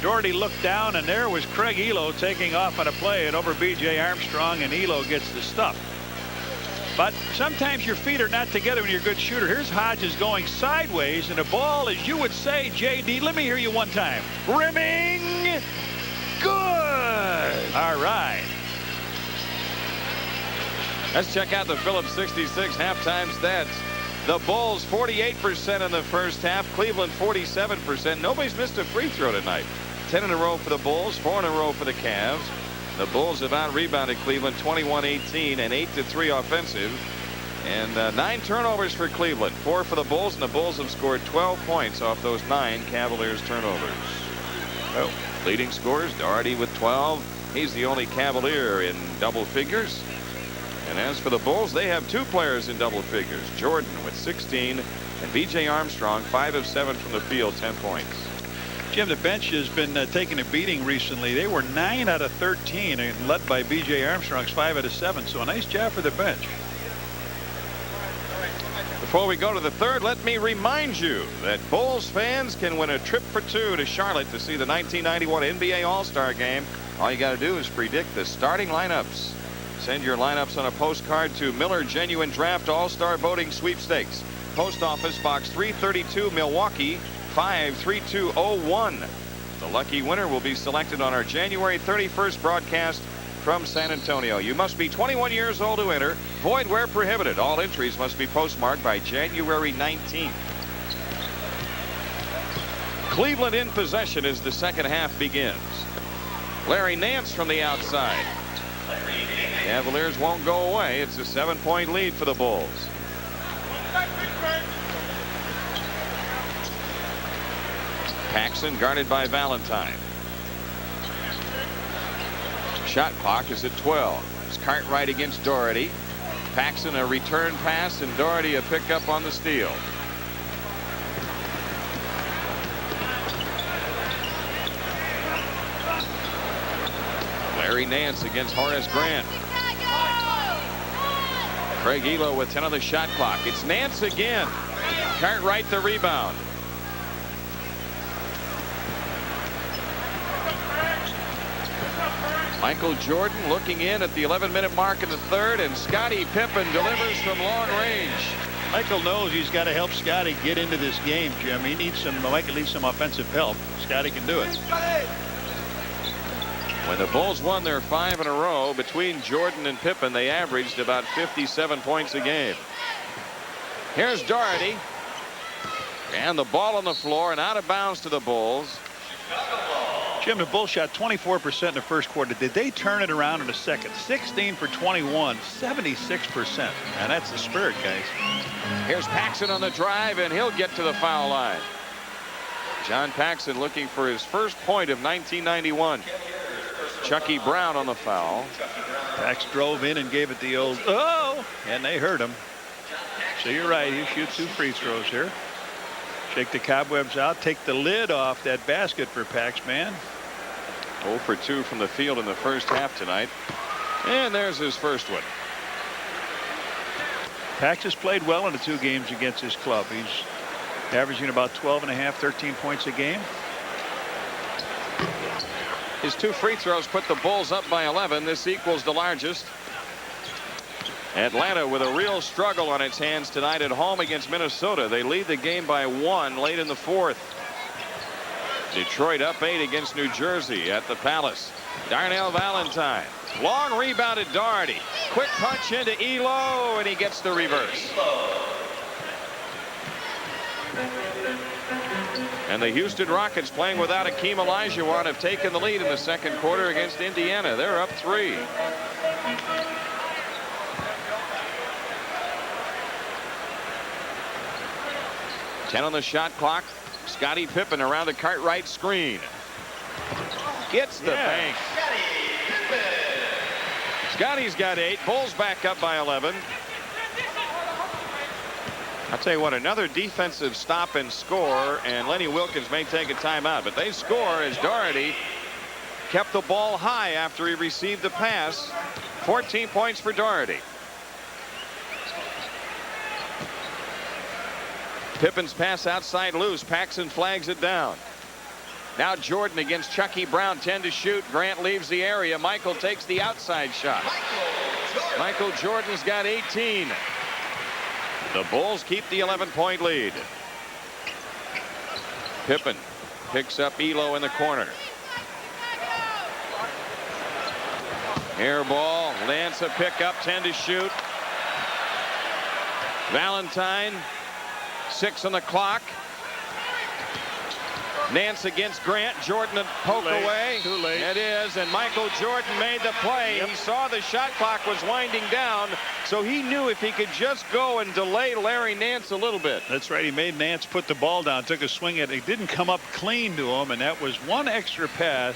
Doherty looked down, and there was Craig Elo taking off on a play and over B.J. Armstrong, and Elo gets the stuff. But sometimes your feet are not together when you're a good shooter. Here's Hodges going sideways, and the ball, as you would say, J.D., let me hear you one time. Rimming. Good. All right. Let's check out the Phillips 66 halftime stats. The Bulls 48% in the first half. Cleveland 47%. Nobody's missed a free throw tonight. 10 in a row for the Bulls, 4 in a row for the Cavs. The Bulls have out-rebounded Cleveland 21-18 and 8-3 offensive. And 9 turnovers for Cleveland, 4 for the Bulls, and the Bulls have scored 12 points off those 9 Cavaliers turnovers. Well, leading scorers, Doherty with 12. He's the only Cavalier in double figures. And as for the Bulls, they have 2 players in double figures. Jordan with 16 and B.J. Armstrong 5 of 7 from the field, 10 points. Jim, the bench has been taking a beating recently. They were 9 out of 13 and led by B.J. Armstrong's 5 out of 7. So a nice job for the bench. Before we go to the third, let me remind you that Bulls fans can win a trip for 2 to Charlotte to see the 1991 NBA All-Star Game. All you got to do is predict the starting lineups. Send your lineups on a postcard to Miller Genuine Draft All-Star Voting Sweepstakes. Post Office Box 332, Milwaukee 53201. The lucky winner will be selected on our January 31st broadcast from San Antonio. You must be 21 years old to enter. Void where prohibited. All entries must be postmarked by January 19th. Cleveland in possession as the second half begins. Larry Nance from the outside. Cavaliers won't go away. It's a 7-point lead for the Bulls. Paxson guarded by Valentine. Shot clock is at 12. It's Cartwright against Doherty. Paxson a return pass and Doherty a pickup on the steal. Larry Nance against Horace Grant. Craig Elo with 10 on the shot clock. It's Nance again. Cartwright the rebound. Michael Jordan looking in at the 11-minute mark in the third, and Scottie Pippen delivers from long range. Michael knows he's got to help Scottie get into this game, Jim. He needs Michael needs some offensive help. Scottie can do it. When the Bulls won their 5 in a row, between Jordan and Pippen, they averaged about 57 points a game. Here's Doherty. And the ball on the floor and out of bounds to the Bulls. Jim, the Bulls shot 24% in the first quarter. Did they turn it around in the second? 16 for 21, 76%. And that's the spirit, guys. Here's Paxson on the drive, and he'll get to the foul line. John Paxson looking for his first point of 1991. Chucky Brown on the foul. Pax drove in and gave it the old, oh, and they hurt him. So you're right. He shoots 2 free throws here. Shake the cobwebs out. Take the lid off that basket for Pax, man. 0 for 2 from the field in the first half tonight. And there's his first one. Pax has played well in the 2 games against his club. He's averaging about 12.5, 13 points a game. His 2 free throws put the Bulls up by 11. This equals the largest. Atlanta with a real struggle on its hands tonight at home against Minnesota. They lead the game by 1 late in the 4th. Detroit up 8 against New Jersey at the Palace. Darnell Valentine. Long rebounded Doherty. Quick punch into Elo, and he gets the reverse. And the Houston Rockets, playing without Akeem Olajuwon, have taken the lead in the second quarter against Indiana. They're up 3. Ten on the shot clock. Scottie Pippen around the Cartwright screen. Gets the bank. Scottie's got 8. Bulls back up by 11. I'll tell you what, another defensive stop and score, and Lenny Wilkins may take a timeout, but they score as Doherty kept the ball high after he received the pass. 14 points for Doherty. Pippen's pass outside loose. Paxson flags it down. Now Jordan against Chucky Brown. 10 to shoot. Grant leaves the area. Michael takes the outside shot. Michael Jordan's got 18. The Bulls keep the 11-point lead. Pippen picks up Elo in the corner. Air ball. Nance a pickup. 10 to shoot. Valentine. 6 on the clock. Nance against Grant. Jordan a poke away. Too late. It is, and Michael Jordan made the play. He saw the shot clock was winding down, so he knew if he could just go and delay Larry Nance a little bit. That's right. He made Nance put the ball down, took a swing at it. He didn't come up clean to him, and that was one extra pass.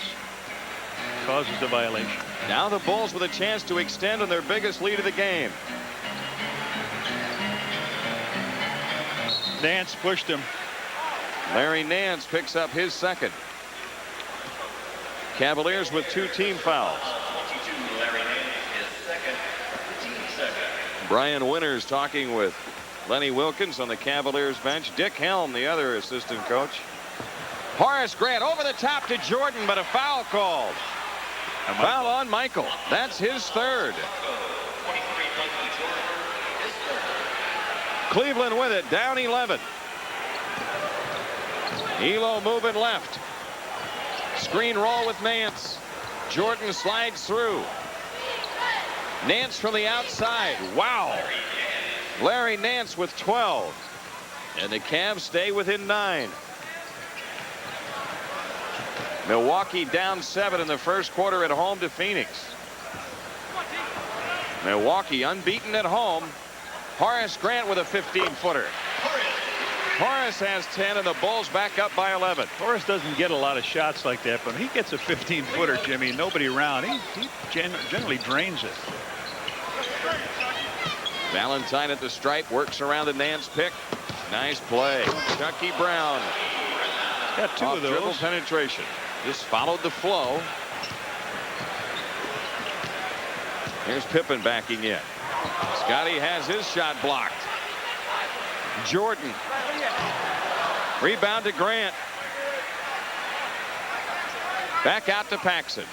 Causes the violation. Now the Bulls with a chance to extend on their biggest lead of the game. Nance pushed him. Larry Nance picks up his second. Cavaliers with 2 team fouls. Brian Winters talking with Lenny Wilkins on the Cavaliers bench. Dick Helm, the other assistant coach. Horace Grant over the top to Jordan, but a foul called. A foul on Michael. That's his third. Cleveland with it, down 11. Elo moving left. Screen roll with Nance. Jordan slides through. Nance from the outside. Wow. Larry Nance with 12. And the Cavs stay within 9. Milwaukee down 7 in the first quarter at home to Phoenix. Milwaukee unbeaten at home. Horace Grant with a 15-footer. Horace has 10 and the Bulls back up by 11. Horace doesn't get a lot of shots like that, but he gets a 15-footer, Jimmy. Nobody around. He generally drains it. Valentine at the stripe, works around the Nance pick. Nice play. Chucky Brown. Got 2 of those. Dribble penetration. Just followed the flow. Here's Pippen backing in. Scotty has his shot blocked. Jordan. Rebound to Grant. Back out to Paxson.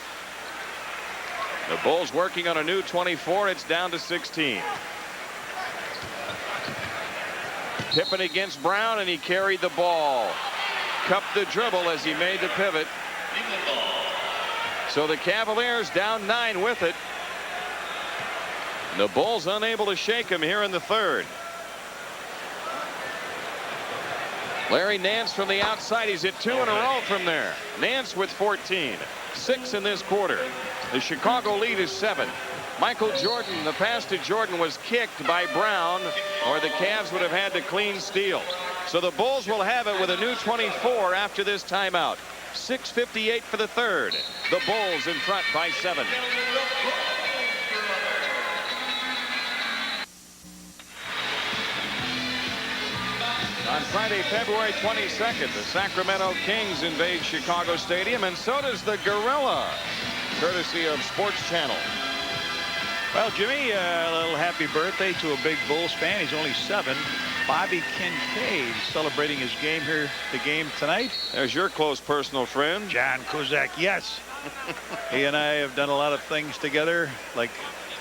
The Bulls working on a new 24. It's down to 16. Pippen against Brown, and he carried the ball. Cupped the dribble as he made the pivot. So the Cavaliers down 9 with it. The Bulls unable to shake him here in the third. Larry Nance from the outside. He's hit 2 in a row from there. Nance with 14. 6 in this quarter. The Chicago lead is 7. Michael Jordan, the pass to Jordan was kicked by Brown, or the Cavs would have had to clean steal. So the Bulls will have it with a new 24 after this timeout. 6:58 for the third. The Bulls in front by 7. On Friday, February 22nd, the Sacramento Kings invade Chicago Stadium, and so does the Gorilla, courtesy of Sports Channel. Well, Jimmy, a little happy birthday to a big Bulls fan. He's only 7. Bobby Kincaid celebrating his game here, the game tonight. There's your close personal friend. John Kozak, yes. He and I have done a lot of things together, like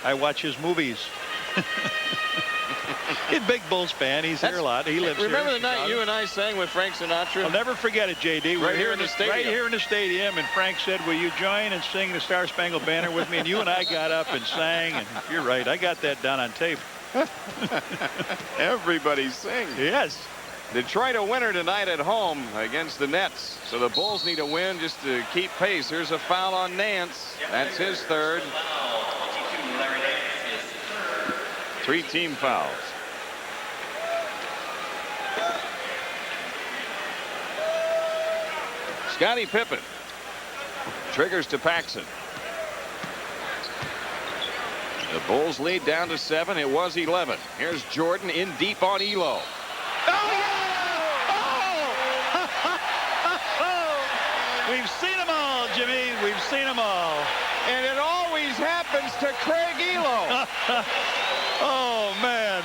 I watch his movies. He's a big Bulls fan. He's here a lot. He lives here. Remember the night you and I sang with Frank Sinatra? I'll never forget it, JD. Right here in the stadium. Right here in the stadium, and Frank said, will you join and sing the Star Spangled Banner with me? And you and I got up and sang, and you're right. I got that down on tape. Everybody sings. Yes. Detroit a winner tonight at home against the Nets. So the Bulls need a win just to keep pace. Here's a foul on Nance. That's his third. 3 team fouls. Scottie Pippen triggers to Paxson. The Bulls lead down to 7. It was 11. Here's Jordan in deep on Elo. We've seen them all, Jimmy. We've seen them all. And it always happens to Craig Elo. Oh, man.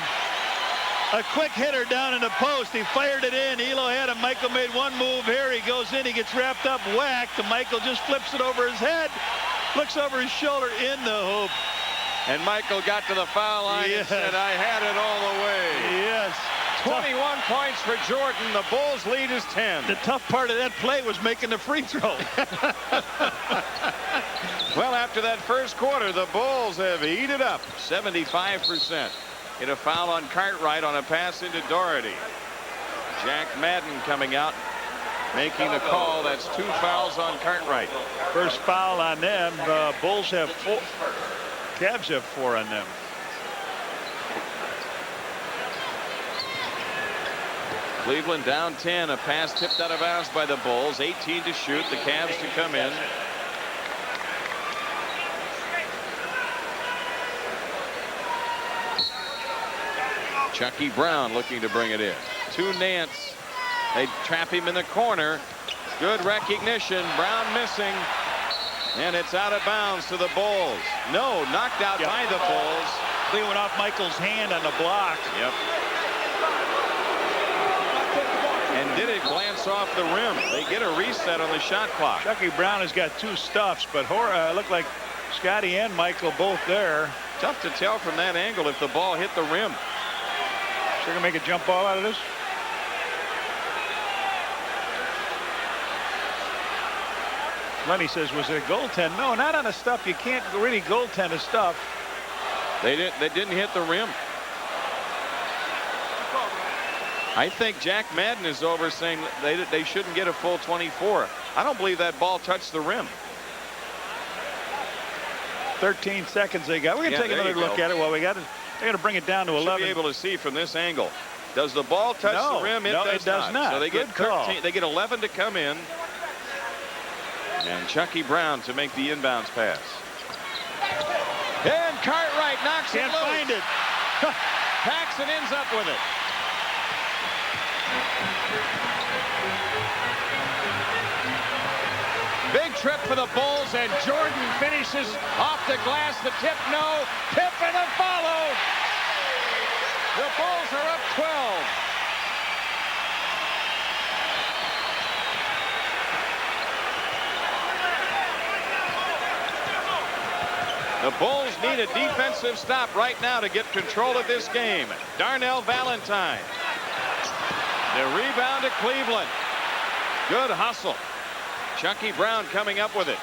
A quick hitter down in the post. He fired it in. Elo had him. Michael made one move here. He goes in. He gets wrapped up, whacked. And Michael just flips it over his head. Looks over his shoulder in the hoop. And Michael got to the foul line and said, I had it all the way. Yes. 21 points for Jordan. The Bulls lead is 10. The tough part of that play was making the free throw. Well, after that first quarter, the Bulls have heated up. 75%. Hit a foul on Cartwright on a pass into Doherty. Jack Madden coming out, making the call. That's 2 fouls on Cartwright. First foul on them. Bulls have 4. Cavs have 4 on them. Cleveland down 10. A pass tipped out of bounds by the Bulls. 18 to shoot. The Cavs to come in. Chucky Brown looking to bring it in. To Nance. They trap him in the corner. Good recognition. Brown missing. And it's out of bounds to the Bulls. No, knocked out by the Bulls. They went off Michael's hand on the block. Yep. And did it glance off the rim. They get a reset on the shot clock. Chucky Brown has got 2 stuffs, but looked like Scotty and Michael both there. Tough to tell from that angle if the ball hit the rim. So they're going to make a jump ball out of this? Lenny says, was it a goaltend? No, not on a stuff. You can't really goaltend a stuff. They didn't hit the rim. I think Jack Madden is over saying they shouldn't get a full 24. I don't believe that ball touched the rim. 13 seconds they got. We're going to take another look at it. Well, they got to bring it down to 11. Should be able to see from this angle. Does the ball touch the rim? No, it does not. So they Good get call. 13. They get 11 to come in. And Chucky Brown to make the inbounds pass. And Cartwright knocks Can't it loose. find it. Paxson ends up with it. Big trip for the Bulls, and Jordan finishes off the glass. The tip, no. Pippen a follow. The Bulls are up 12. The Bulls need a defensive stop right now to get control of this game. Darnell Valentine. The rebound to Cleveland. Good hustle. Chucky Brown coming up with it.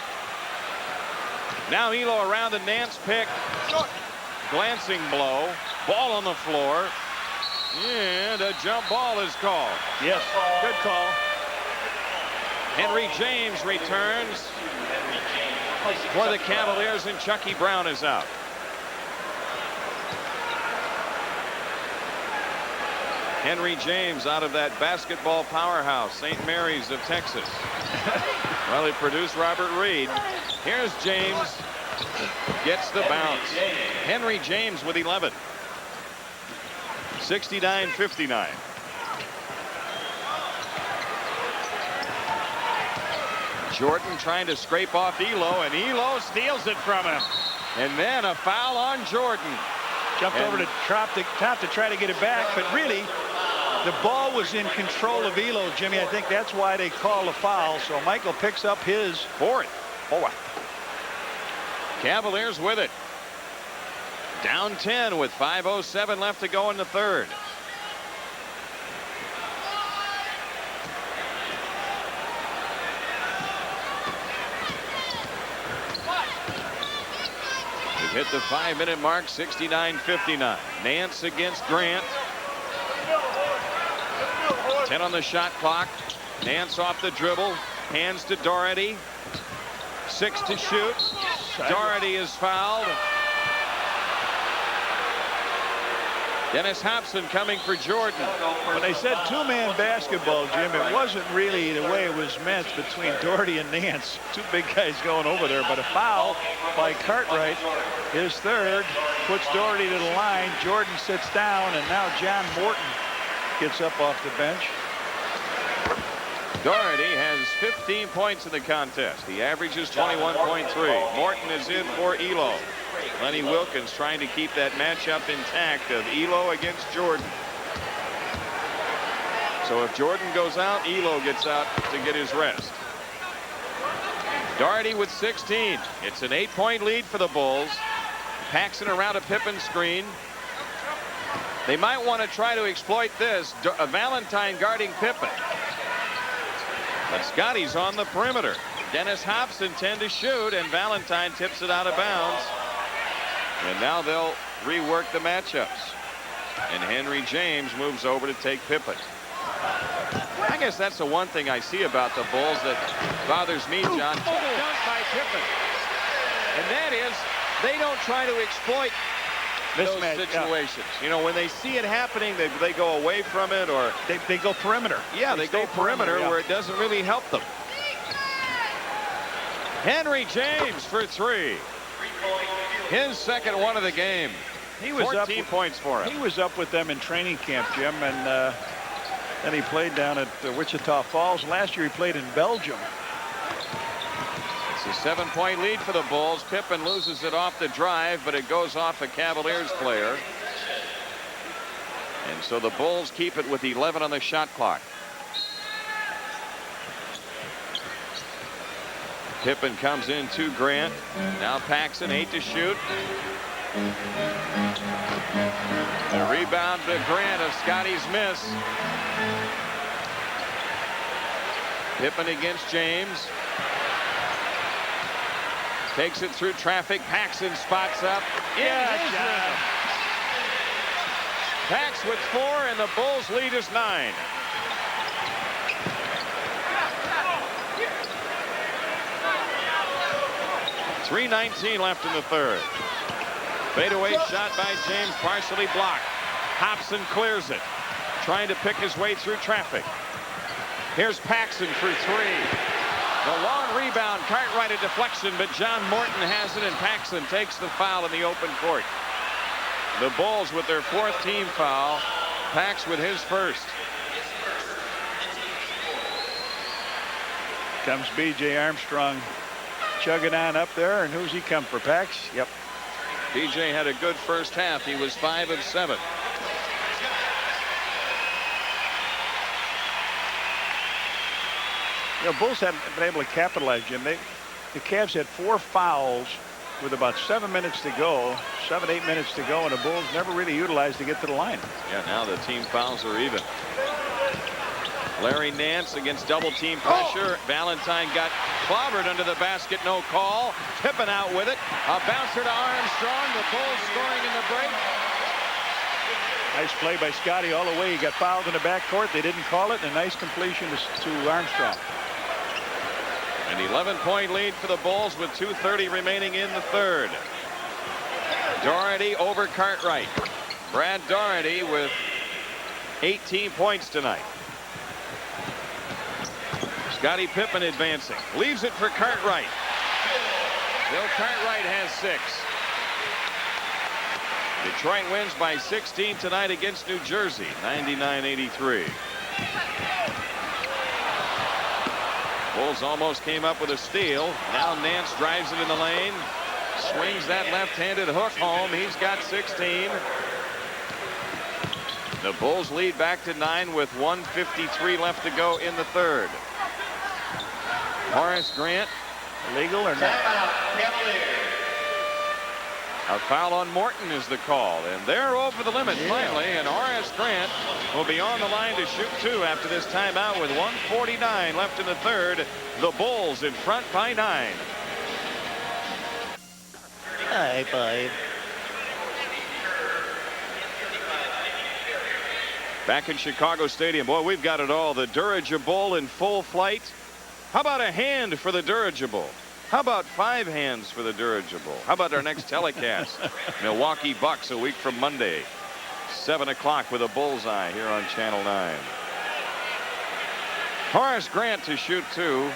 Now Elo around the Nance pick. Glancing blow. Ball on the floor. And a jump ball is called. Yes, good call. Henry James returns for the Cavaliers, and Chucky Brown is out. Henry James out of that basketball powerhouse, St. Mary's of Texas. Well, he produced Robert Reed. Here's James. Gets the bounce. Henry James with 11. 69-59. Jordan trying to scrape off Elo, and Elo steals it from him. And then a foul on Jordan. Jumped over to top to try to get it back, but really the ball was in control of Elo, Jimmy. I think that's why they call a foul. So Michael picks up his fourth. Cavaliers with it. Down 10 with 5:07 left to go in the third. We've hit the 5-minute mark, 69-59. Nance against Grant. 10 on the shot clock. Nance off the dribble. Hands to Doherty. 6 to shoot. Doherty is fouled. Dennis Hobson coming for Jordan. When they said two-man basketball, Jim, it wasn't really the way it was meant between Doherty and Nance. Two big guys going over there, but a foul by Cartwright, his third, puts Doherty to the line. Jordan sits down, and now John Morton gets up off the bench. Doherty has 15 points in the contest. He averages 21.3. Morton is in for Elo. Lenny Wilkins trying to keep that matchup intact of Elo against Jordan. So if Jordan goes out, Elo gets out to get his rest. Doherty with 16. It's an 8-point lead for the Bulls. Paxson around a Pippen screen. They might want to try to exploit this. Valentine guarding Pippen. But Scotty's on the perimeter. Dennis Hobson 10 to shoot, and Valentine tips it out of bounds. And now they'll rework the matchups. And Henry James moves over to take Pippen. I guess that's the one thing I see about the Bulls that bothers me, John. Dunk by Pippen. And that is, they don't try to exploit those situations. Yeah. You know, when they see it happening, they go away from it, or they go perimeter. Yeah, they go perimeter where it doesn't really help them. Henry James for 3. His second one of the game. He was 14 points for him. He was up with them in training camp, Jim, and then he played down at Wichita Falls. Last year he played in Belgium. It's a 7-point lead for the Bulls. Pippen loses it off the drive, but it goes off a Cavaliers player. And so the Bulls keep it with 11 on the shot clock. Pippen comes in to Grant. Now Paxson, 8 to shoot. The rebound to Grant of Scotty's miss. Pippen against James. Takes it through traffic. Paxson spots up. Pax with 4, and the Bulls lead is 9. .319 left in the third. Fadeaway shot by James, partially blocked. Hobson clears it, trying to pick his way through traffic. Here's Paxson for 3. The long rebound, Cartwright a deflection, but John Morton has it, and Paxson takes the foul in the open court. The Bulls with their 4th team foul. Pax with his first. Comes B.J. Armstrong chugging on up there, and who's he come for? Pax? Yep. B.J. had a good first half. He was 5 of 7. You know, Bulls haven't been able to capitalize, Jim. The Cavs had 4 fouls with about 7 minutes to go, 7-8 minutes to go, and the Bulls never really utilized to get to the line. Yeah, now the team fouls are even. Larry Nance against double team pressure. Valentine got clobbered under the basket, no call. Pippen out with it. A bouncer to Armstrong. The Bulls scoring in the break. Nice play by Scotty all the way. He got fouled in the backcourt. They didn't call it, and a nice completion to Armstrong. An 11-point lead for the Bulls with 2:30 remaining in the third. Doherty over Cartwright. Brad Doherty with 18 points tonight. Scottie Pippen advancing. Leaves it for Cartwright. Bill Cartwright has 6. Detroit wins by 16 tonight against New Jersey, 99-83. Bulls almost came up with a steal. Now Nance drives it in the lane. Swings that left-handed hook home. He's got 16. The Bulls lead back to 9 with 1:53 left to go in the third. Horace Grant. Illegal or not? A foul on Morton is the call, and they're over the limit finally, and Horace Grant will be on the line to shoot 2 after this timeout with 1:49 left in the third. The Bulls in front by 9. High five. Back in Chicago Stadium, boy, we've got it all. The dirigible in full flight. How about a hand for the dirigible? How about 5 hands for the dirigible? How about our next telecast? Milwaukee Bucks a week from Monday. 7 o'clock with a bullseye here on Channel 9. Horace Grant to shoot 2.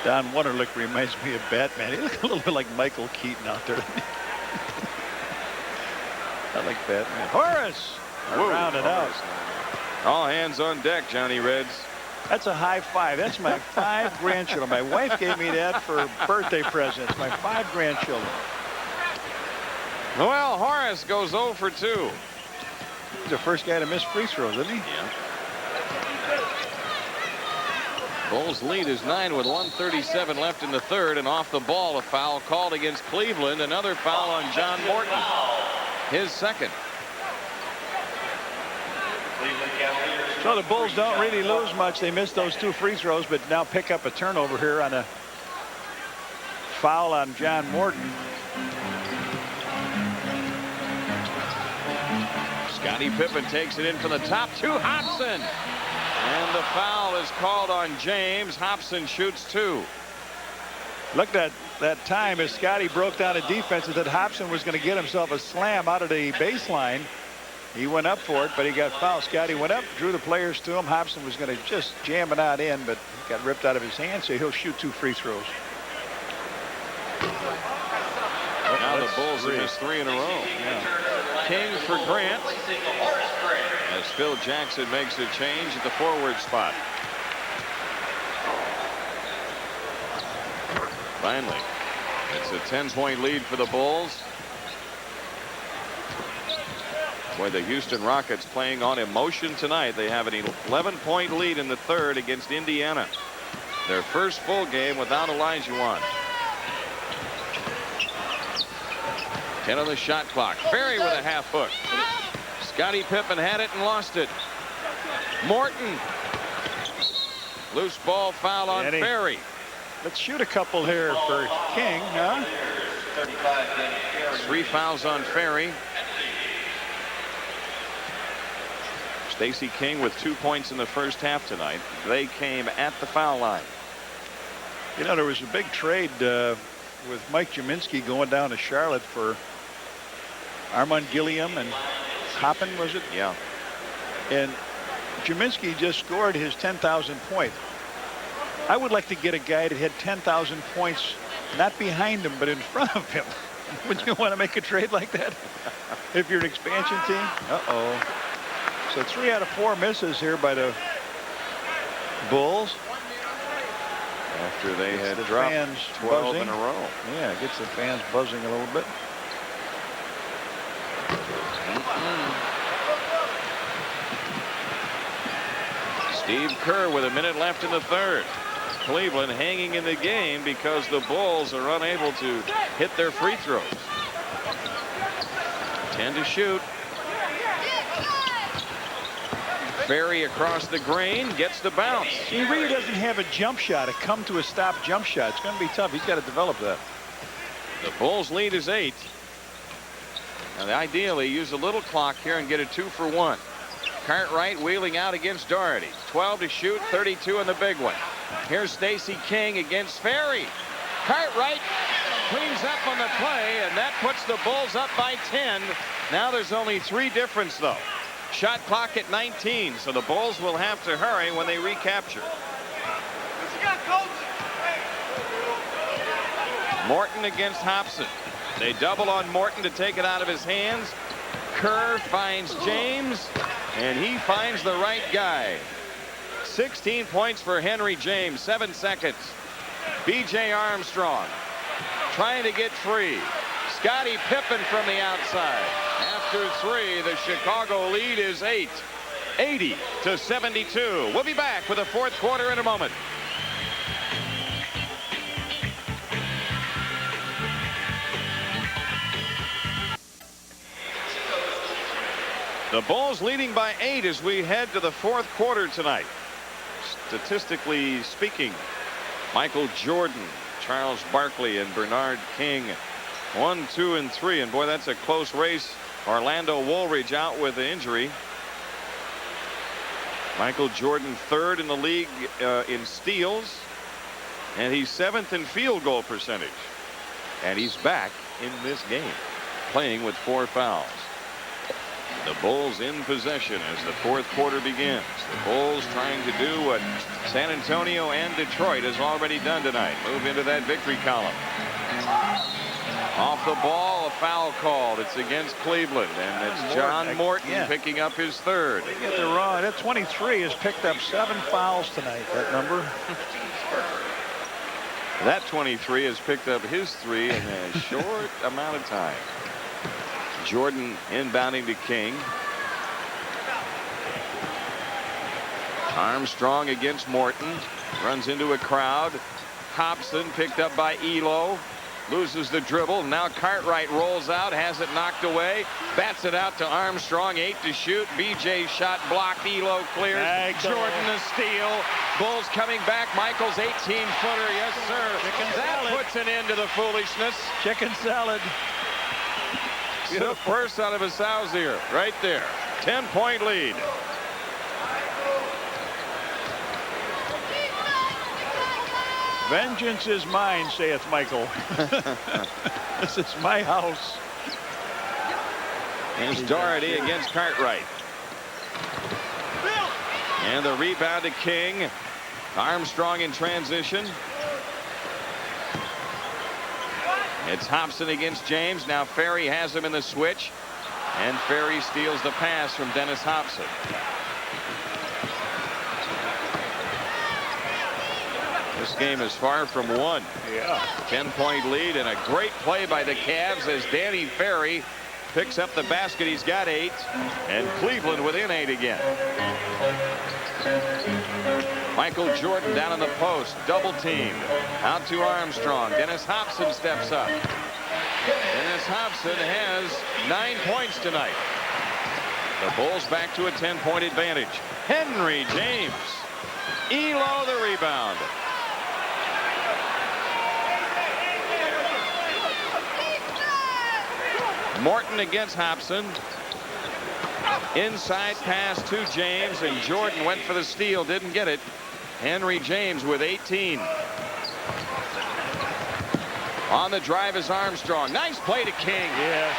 Don Wunderlich reminds me of Batman. He looks a little bit like Michael Keaton out there. I like Batman. Horace! Rounded out. All hands on deck, Johnny Reds. That's a high five. That's my 5 grandchildren. My wife gave me that for birthday presents. My 5 grandchildren. Well, Horace goes 0 for 2. He's the first guy to miss free throws, isn't he? Yeah. Bulls lead is 9 with 1:37 left in the third, and off the ball a foul called against Cleveland. Another foul on John Morton. His second. So the Bulls don't really lose much. They missed those 2 free throws, but now pick up a turnover here on a foul on John Morton. Scottie Pippen takes it in from the top to Hobson. And the foul is called on James. Hobson shoots 2. Looked at that time as Scotty broke down a defense that Hobson was going to get himself a slam out of the baseline. He went up for it, but he got fouled. Scotty went up, drew the players to him. Hobson was going to just jam it out in, but got ripped out of his hand, so he'll shoot 2 free throws. Now the Bulls have missed 3 in a row. Yeah. King for Grant. As Phil Jackson makes a change at the forward spot. Finally, it's a 10-point lead for the Bulls. Boy, the Houston Rockets playing on emotion tonight. They have an 11-point lead in the third against Indiana. Their first full game without Olajuwon. 10 on the shot clock. Ferry with a half hook. Scottie Pippen had it and lost it. Morton. Loose ball foul on Ferry. Let's shoot a couple here for King, huh? 3 fouls on Ferry. Stacey King with 2 points in the first half tonight. They came at the foul line. You know, there was a big trade with Mike Jaminski going down to Charlotte for Armand Gilliam and Hoppen, was it? Yeah. And Jaminski just scored his 10,000 point. I would like to get a guy that had 10,000 points, not behind him, but in front of him. Would you want to make a trade like that if you're an expansion team? Uh-oh. So 3 out of 4 misses here by the Bulls. After they Gets had the dropped fans 12 buzzing. in a row. Yeah, it gets the fans buzzing a little bit. Steve Kerr with a minute left in the third. Cleveland hanging in the game because the Bulls are unable to hit their free throws. 10 to shoot. Ferry across the grain gets the bounce. He really doesn't have a jump shot, a come to a stop jump shot. It's going to be tough. He's got to develop that. The Bulls lead is 8. And ideally use a little clock here and get a 2 for 1. Cartwright wheeling out against Doherty. 12 to shoot, 32 in the big one. Here's Stacey King against Ferry. Cartwright cleans up on the play, and that puts the Bulls up by 10. Now there's only 3 difference, though. Shot clock at 19, so the Bulls will have to hurry when they recapture. Morton against Hobson. They double on Morton to take it out of his hands. Kerr finds James, and he finds the right guy. 16 points for Henry James, 7 seconds. B.J. Armstrong trying to get free. Scottie Pippen from the outside. After 3, the Chicago lead is 8. 80 to 72. We'll be back with the fourth quarter in a moment. The Bulls leading by 8 as we head to the fourth quarter tonight. Statistically speaking, Michael Jordan, Charles Barkley, and Bernard King 1, 2, and 3. And boy, that's a close race. Orlando Woolridge out with the injury. Michael Jordan 3rd in the league in steals, and he's 7th in field goal percentage. And he's back in this game, playing with 4 fouls. The Bulls in possession as the fourth quarter begins. The Bulls trying to do what San Antonio and Detroit has already done tonight. Move into that victory column. Off the ball, a foul called. It's against Cleveland, and it's John Morton picking up his 3rd. They get the wrong. That 23 has picked up 7 fouls tonight, that number. That 23 has picked up his 3 in a short amount of time. Jordan inbounding to King. Armstrong against Morton. Runs into a crowd. Hobson picked up by Elo. Loses the dribble. Now Cartwright rolls out. Has it knocked away. Bats it out to Armstrong. 8 to shoot. BJ shot blocked. Elo clears. Jordan a steal. Bulls coming back. Michael's 18-footer. Yes, sir. That puts an end to the foolishness. Chicken salad. Took first out of his house here. Right there. 10-point lead. Vengeance is mine, saith Michael. This is my house. Here's Doherty against Cartwright. And the rebound to King. Armstrong in transition. It's Hobson against James. Now Ferry has him in the switch. And Ferry steals the pass from Dennis Hobson. This game is far from won. Yeah. 10-point lead and a great play by the Cavs as Danny Ferry picks up the basket. He's got 8, and Cleveland within 8 again. Michael Jordan down in the post, double teamed. Out to Armstrong. Dennis Hobson steps up. Dennis Hobson has 9 points tonight. The Bulls back to a 10-point advantage. Henry James. Elo the rebound. Morton against Hobson. Inside pass to James, and Jordan went for the steal, didn't get it. Henry James with 18. On the drive is Armstrong. Nice play to King. Yes,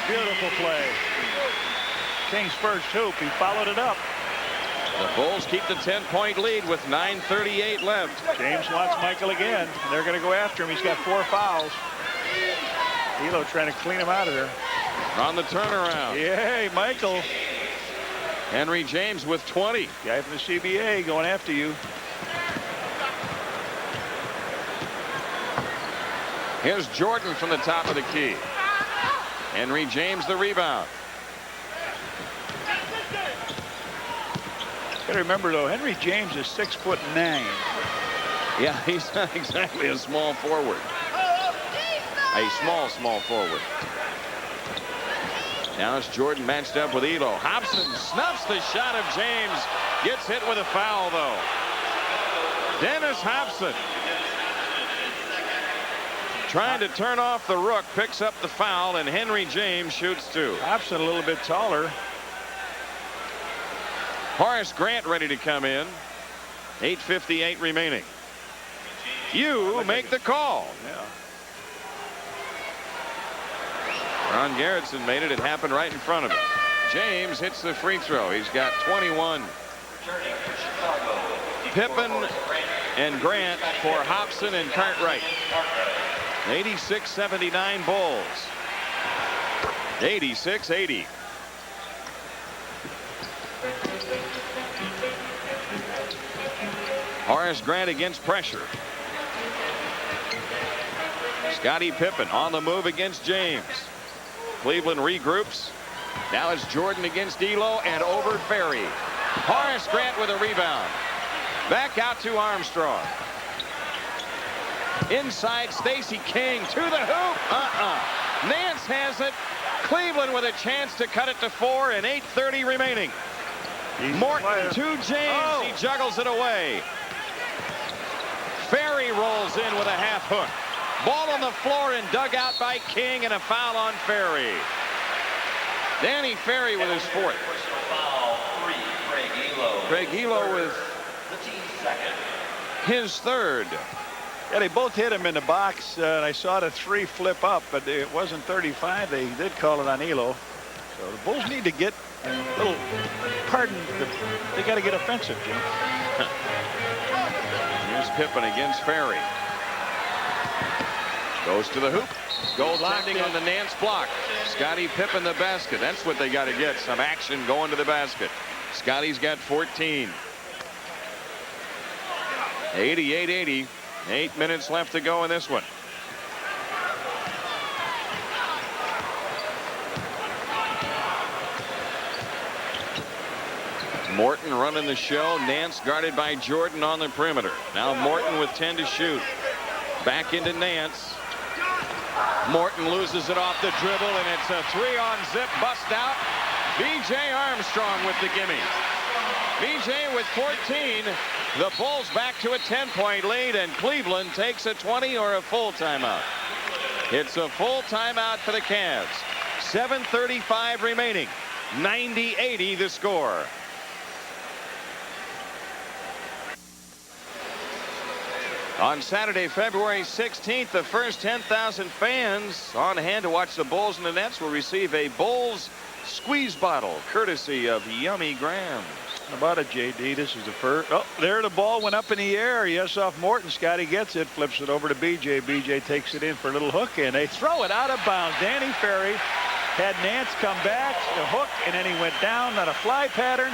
beautiful play. King's first hoop. He followed it up. The Bulls keep the 10-point lead with 9:38 left. James wants Michael again. They're going to go after him. He's got 4 fouls. Elo trying to clean him out of there. On the turnaround. Yay, Michael. Henry James with 20. Guy from the CBA going after you. Here's Jordan from the top of the key. Henry James the rebound. Got to remember though, Henry James is 6'9". Yeah, he's not exactly a small forward. A small forward. Now it's Jordan matched up with Elo. Hobson snuffs the shot of James. Gets hit with a foul though. Dennis Hobson, trying to turn off the rook, picks up the foul, and Henry James shoots 2. Hobson a little bit taller. Horace Grant ready to come in. 8:58 remaining. You make the call. Yeah. Ron Garrettson made it. It happened right in front of him. James hits the free throw. He's got 21. Pippen and Grant for Hobson and Cartwright. 86-79 Bulls. 86-80. Horace Grant against pressure. Scottie Pippen on the move against James. Cleveland regroups. Now it's Jordan against Elo and over Ferry. Horace Grant with a rebound. Back out to Armstrong. Inside Stacey King to the hoop. Nance has it. Cleveland with a chance to cut it to 4 and 8:30 remaining. Morton to James. He juggles it away. Ferry rolls in with a half hook. Ball on the floor and dug out by King, and a foul on Ferry. Danny Ferry with his 4th. Craig Elo with his 3rd. Yeah, they both hit him in the box. I saw the 3 flip up, but it wasn't 35. They did call it on Elo. So the Bulls need to get a little, they got to get offensive, Jim. Here's Pippen against Ferry. Goes to the hoop. Goaltending on the Nance block. Scottie Pippen the basket. That's what they got to get. Some action going to the basket. Scottie's got 14. 88-80. 8 minutes left to go in this one. Morton running the show. Nance guarded by Jordan on the perimeter. Now Morton with 10 to shoot. Back into Nance. Morton loses it off the dribble, and it's a 3-on-zip bust out. B.J. Armstrong with the gimme. B.J. with 14. The Bulls back to a 10-point lead, and Cleveland takes a 20 or a full timeout. It's a full timeout for the Cavs. 7:35 remaining. 90-80 the score. On Saturday, February 16th, the first 10,000 fans on hand to watch the Bulls and the Nets will receive a Bulls squeeze bottle, courtesy of Yummy Graham. How about it, JD? This is the first. Oh, there the ball went up in the air. Yes, off Morton. Scottie gets it, flips it over to BJ. BJ takes it in for a little hook, and they throw it out of bounds. Danny Ferry had Nance come back, the hook, and then he went down on a fly pattern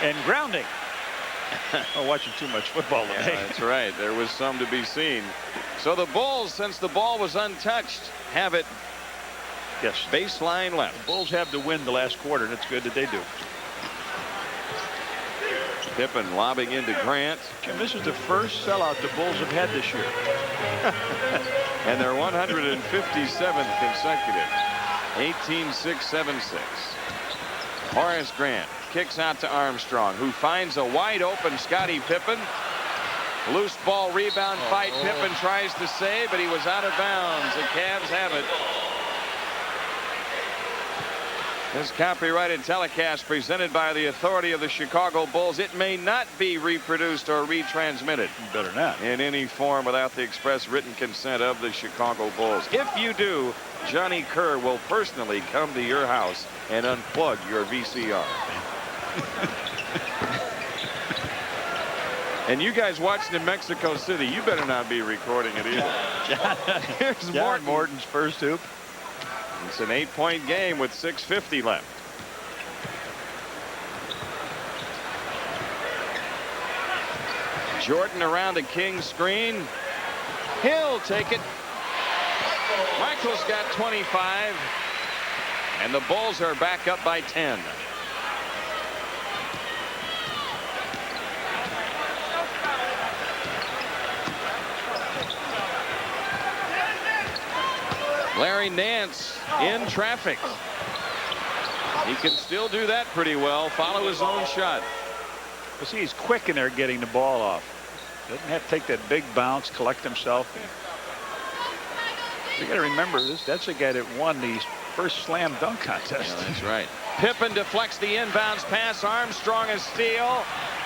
and grounding. I'm watching too much football today. Yeah, that's right. There was some to be seen. So the Bulls, since the ball was untouched, have it. Yes. Baseline left. The Bulls have to win the last quarter, and it's good that they do. Pippen lobbing into Grant. Jim, this is the first sellout the Bulls have had this year. And their 157th consecutive. 18-6-7-6. Horace Grant kicks out to Armstrong, who finds a wide open Scottie Pippen. Loose ball rebound fight. Pippen tries to save, but he was out of bounds. The Cavs have it. This copyrighted telecast presented by the authority of the Chicago Bulls. It may not be reproduced or retransmitted. Better not. In any form without the express written consent of the Chicago Bulls. If you do, Johnny Kerr will personally come to your house and unplug your VCR. And you guys watching in Mexico City, you better not be recording it either. Here's John Morton's first hoop. It's an 8-point game with 6:50 left. Jordan around the King screen. He'll take it. Michael's got 25. And the Bulls are back up by 10. Larry Nance in traffic. He can still do that pretty well. Follow his own shot. Well, see, he's quick in there getting the ball off. Doesn't have to take that big bounce, collect himself. You got to remember this. That's the guy that won the first slam dunk contest. Yeah, that's right. Pippen deflects the inbounds pass. Armstrong a steal.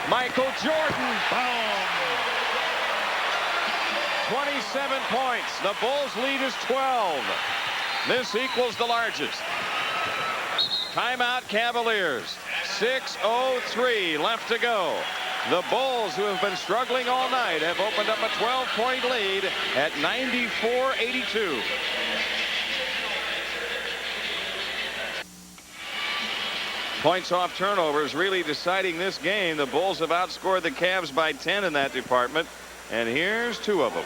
Michael Jordan. Boom. 27 points. The Bulls lead is 12. This equals the largest. Timeout Cavaliers. 6:03 left to go. The Bulls, who have been struggling all night, have opened up a 12-point lead at 94-82. Points off turnovers really deciding this game. The Bulls have outscored the Cavs by 10 in that department. And here's two of them.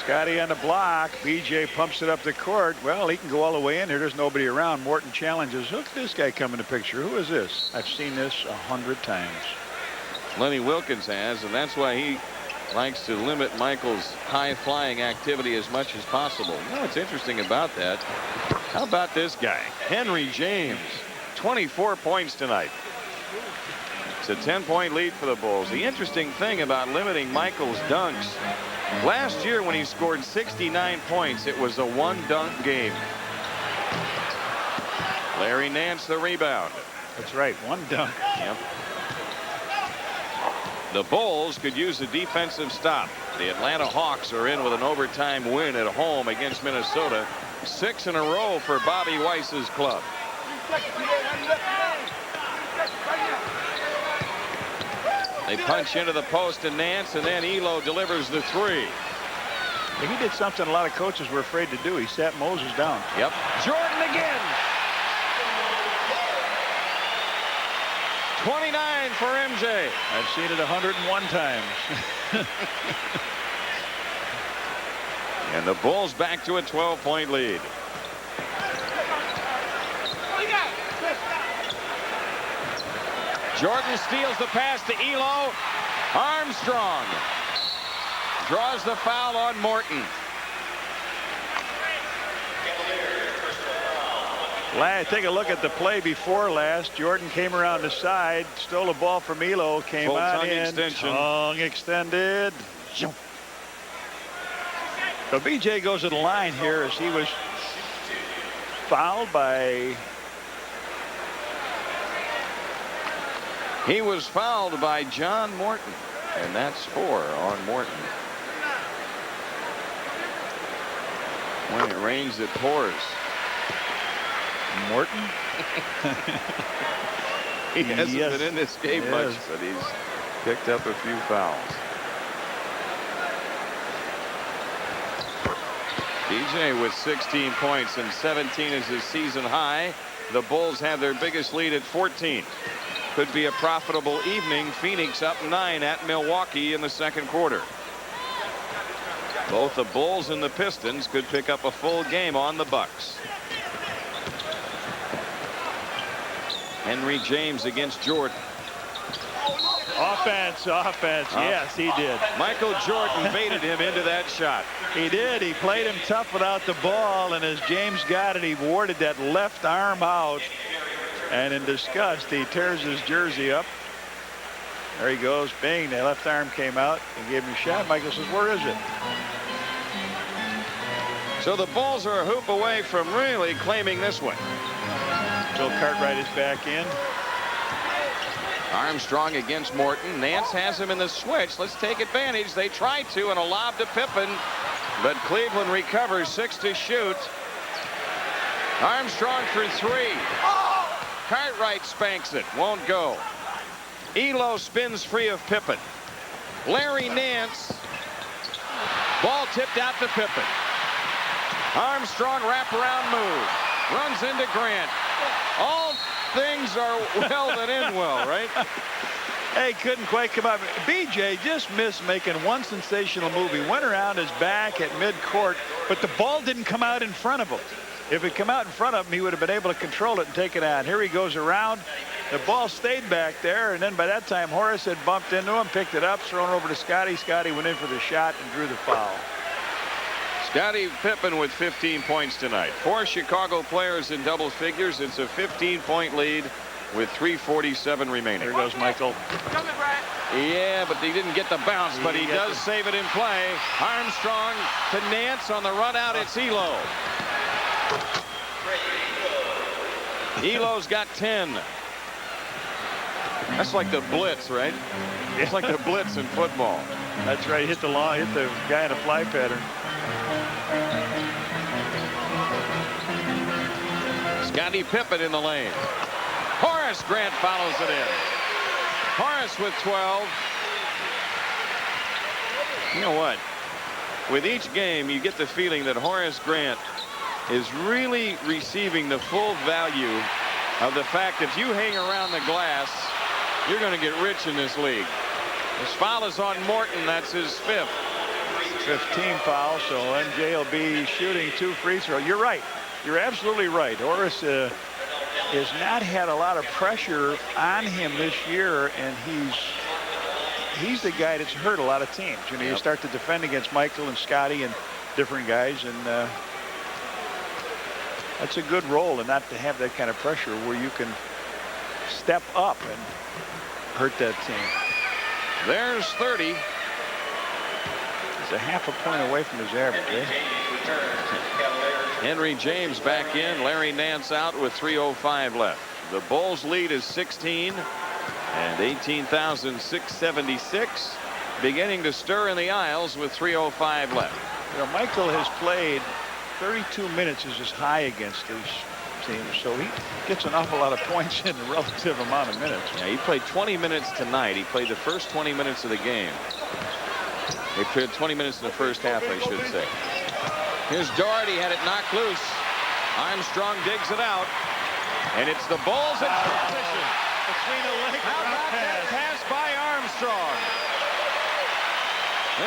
Scotty on the block. BJ pumps it up the court. Well, he can go all the way in here. There's nobody around. Morton challenges. Look at this guy come in the picture. Who is this? I've seen this 100 times. Lenny Wilkens has, and that's why he likes to limit Michael's high-flying activity as much as possible. You know what's interesting about that? How about this guy, Henry James? 24 points tonight. It's a 10-point lead for the Bulls. The interesting thing about limiting Michael's dunks, last year when he scored 69 points, it was a one-dunk game. Larry Nance the rebound. That's right, one dunk. Yep. The Bulls could use a defensive stop. The Atlanta Hawks are in with an overtime win at home against Minnesota. 6 in a row for Bobby Weiss's club. They punch into the post to Nance, and then Elo delivers the three. He did something a lot of coaches were afraid to do. He sat Moses down. Yep. Jordan again. 29 for MJ. I've seen it 101 times. And the Bulls back to a 12-point lead. Jordan steals the pass to Elo. Armstrong draws the foul on Morton. Take a look at the play before last. Jordan came around the side, stole the ball from Elo, came Full on tongue in, extension. tongue extended. So BJ goes to the line here as he was fouled by. He was fouled by John Morton, and that's 4 on Morton. When it rains, it pours. Morton? He hasn't been in this game much, Yes. but he's picked up a few fouls. DJ with 16 points, and 17 is his season high. The Bulls have their biggest lead at 14. Could be a profitable evening. Phoenix up 9 at Milwaukee in the second quarter. Both the Bulls and the Pistons could pick up a full game on the Bucks. Henry James against Jordan. Offense. Yes, he did. Michael Jordan baited him into that shot. He did. He played him tough without the ball, and as James got it, he warded that left arm out. And in disgust, he tears his jersey up. There he goes. Bing. The left arm came out and gave him a shot. Michael says, where is it? So the Bulls are a hoop away from really claiming this one. So Cartwright is back in. Armstrong against Morton. Nance has him in the switch. Let's take advantage. They try to, and a lob to Pippen, but Cleveland recovers. 6 to shoot. Armstrong for 3. Cartwright spanks it. Won't go. Elo spins free of Pippen. Larry Nance. Ball tipped out to Pippen. Armstrong wraparound move. Runs into Grant. All things are well that end well, right? Hey, couldn't quite come up. BJ just missed making one sensational move. He went around his back at midcourt, but the ball didn't come out in front of him. If it come out in front of him, he would have been able to control it and take it out. Here he goes around. The ball stayed back there, and then by that time, Horace had bumped into him, picked it up, thrown over to Scotty. Scotty went in for the shot and drew the foul. Scottie Pippen with 15 points tonight. 4 Chicago players in double figures. It's a 15-point lead with 3:47 remaining. There goes Michael. Yeah, but he didn't get the bounce, but he does save it in play. Armstrong to Nance on the run out. It's Elo. Elo's got 10. That's like the blitz, right? It's like the blitz in football. That's right. Hit the guy in a fly pattern. Scottie Pippen in the lane. Horace Grant follows it in. Horace with 12. You know what? With each game, you get the feeling that Horace Grant is really receiving the full value of the fact that if you hang around the glass, you're going to get rich in this league. His foul is on Morton. That's his 5th. 15 foul, so MJ will be shooting 2 free throws. You're right. You're absolutely right. Horace has not had a lot of pressure on him this year, and he's the guy that's hurt a lot of teams. You know, you start to defend against Michael and Scotty and different guys, and that's a good role, and not to have that kind of pressure where you can step up and hurt that team. There's 30. He's a half a point away from his average. Eh? Henry James back in. Larry Nance out with 3:05 left. The Bulls lead is 16 and 18,676. Beginning to stir in the aisles with 3:05 left. You know, Michael has played 32 minutes is his high against these teams, so he gets an awful lot of points in a relative amount of minutes. Yeah, he played 20 minutes tonight. He played the first 20 minutes of the game. He played 20 minutes in the first half, I should say. Here's Doherty, had it knocked loose. Armstrong digs it out, and it's the Bulls in transition. Between the legs. How about that pass by Armstrong?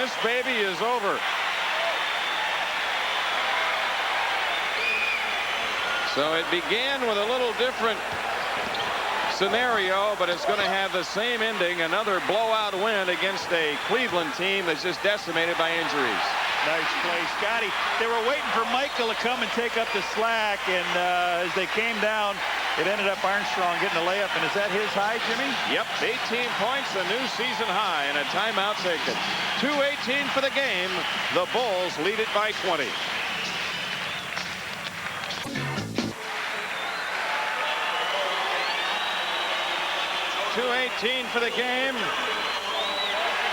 This baby is over. So it began with a little different scenario, but it's going to have the same ending. Another blowout win against a Cleveland team that's just decimated by injuries. Nice play, Scotty. They were waiting for Michael to come and take up the slack, and as they came down, it ended up Armstrong getting a layup. And is that his high, Jimmy? Yep, 18 points, a new season high, and a timeout taken. 2:18 for the game. The Bulls lead it by 20. .218 for the game.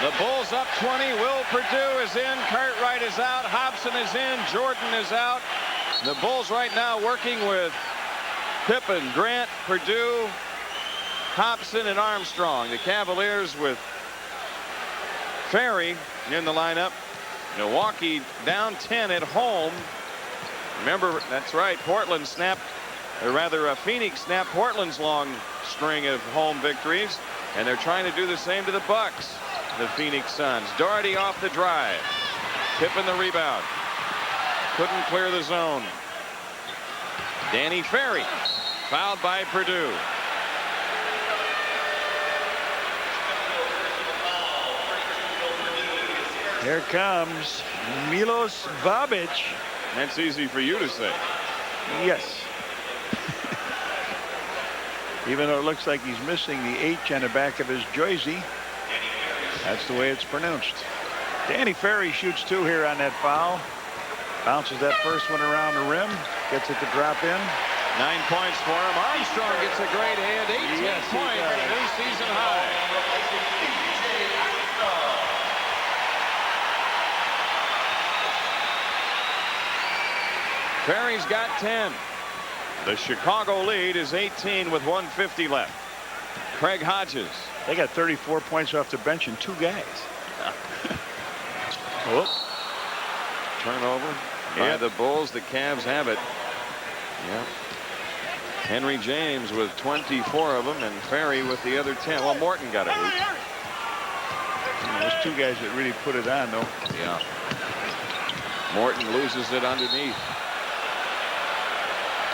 The Bulls up 20. Will Perdue is in. Cartwright is out. Hobson is in. Jordan is out. The Bulls right now working with Pippen, Grant, Perdue, Hobson, and Armstrong. The Cavaliers with Ferry in the lineup. Milwaukee down 10 at home. Remember, that's right, Portland snapped, or rather Phoenix snapped Portland's long string of home victories, and they're trying to do the same to the Bucks. The Phoenix Suns. Doherty off the drive. Pippen the rebound. Couldn't clear the zone. Danny Ferry fouled by Perdue. Here comes Milos Babic. That's easy for you to say. Yes. Even though it looks like he's missing the H on the back of his jersey, that's the way it's pronounced. Danny Ferry shoots 2 here on that foul. Bounces that first one around the rim. Gets it to drop in. 9 points for him. Armstrong gets a great hand. 18 Yes, he points, does. a new season high. Ferry's got 10. The Chicago lead is 18 with 1:50 left. Craig Hodges. They got 34 points off the bench and 2 guys. Oh. Turnover by the Bulls. The Cavs have it. Yep. Henry James with 24 of them, and Ferry with the other 10. Well, Morton got a hoop. Those 2 guys that really put it on, though. Yeah. Morton loses it underneath.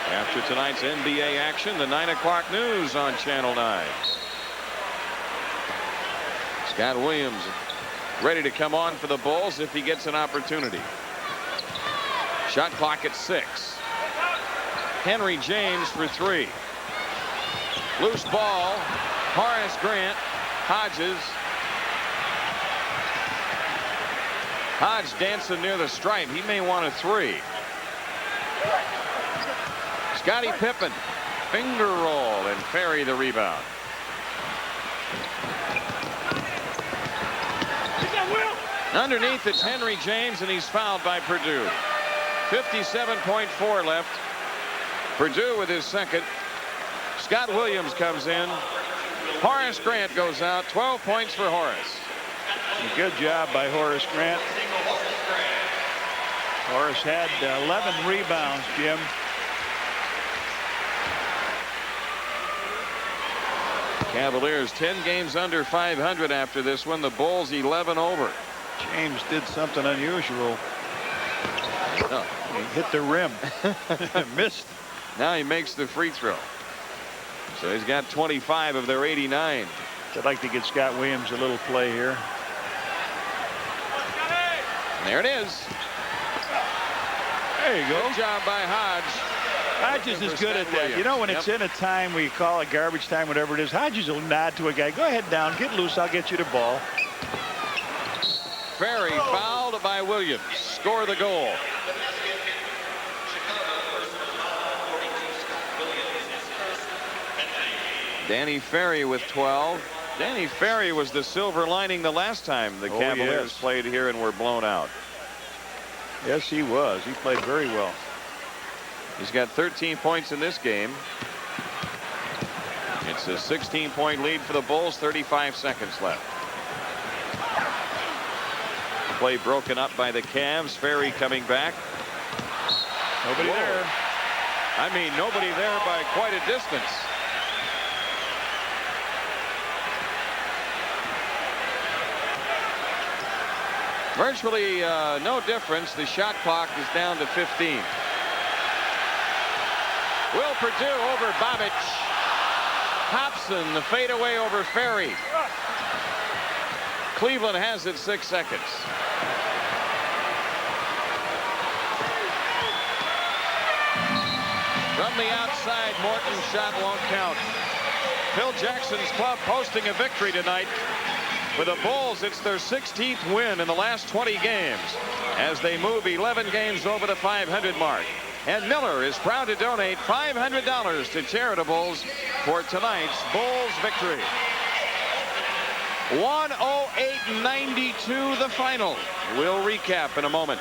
After tonight's NBA action, the 9 o'clock news on Channel 9. Scott Williams ready to come on for the Bulls if he gets an opportunity. Shot clock at 6. Henry James for 3. Loose ball. Horace Grant. Hodges. Hodge dancing near the stripe. He may want a 3. Scottie Pippen. Finger roll, and Ferry the rebound. Underneath, it's Henry James, and he's fouled by Purdue. 57.4 left. Purdue with his second. Scott Williams comes in. Horace Grant goes out. 12 points for Horace. A good job by Horace Grant. Horace had 11 rebounds, Jim. Cavaliers 10 games under 500 after this one. The Bulls 11 over. James did something unusual. Oh. He hit the rim. Missed. Now he makes the free throw. So he's got 25 of their 89. I'd like to get Scott Williams a little play here. And there it is. There you go. Good job by Hodge. Hodges is good at that. You know, when it's in a time we call it garbage time, whatever it is, Hodges will nod to a guy. Go ahead down, get loose, I'll get you the ball. Ferry fouled by Williams. Score the goal. Danny Ferry with 12. Danny Ferry was the silver lining the last time the Cavaliers played here and were blown out. Yes, he was. He played very well. He's got 13 points in this game. It's a 16-point lead for the Bulls. 35 seconds left. Play broken up by the Cavs. Ferry coming back. Nobody there. I mean, nobody there by quite a distance. Virtually no difference. The shot clock is down to 15. Will Purdue over Bobic. Hobson, the fadeaway over Ferry. Cleveland has it 6 seconds. From the outside, Morton's shot won't count. Phil Jackson's club posting a victory tonight. For the Bulls, it's their 16th win in the last 20 games as they move 11 games over the 500 mark. And Miller is proud to donate $500 to charitables for tonight's Bulls victory. 108-92 the final. We'll recap in a moment.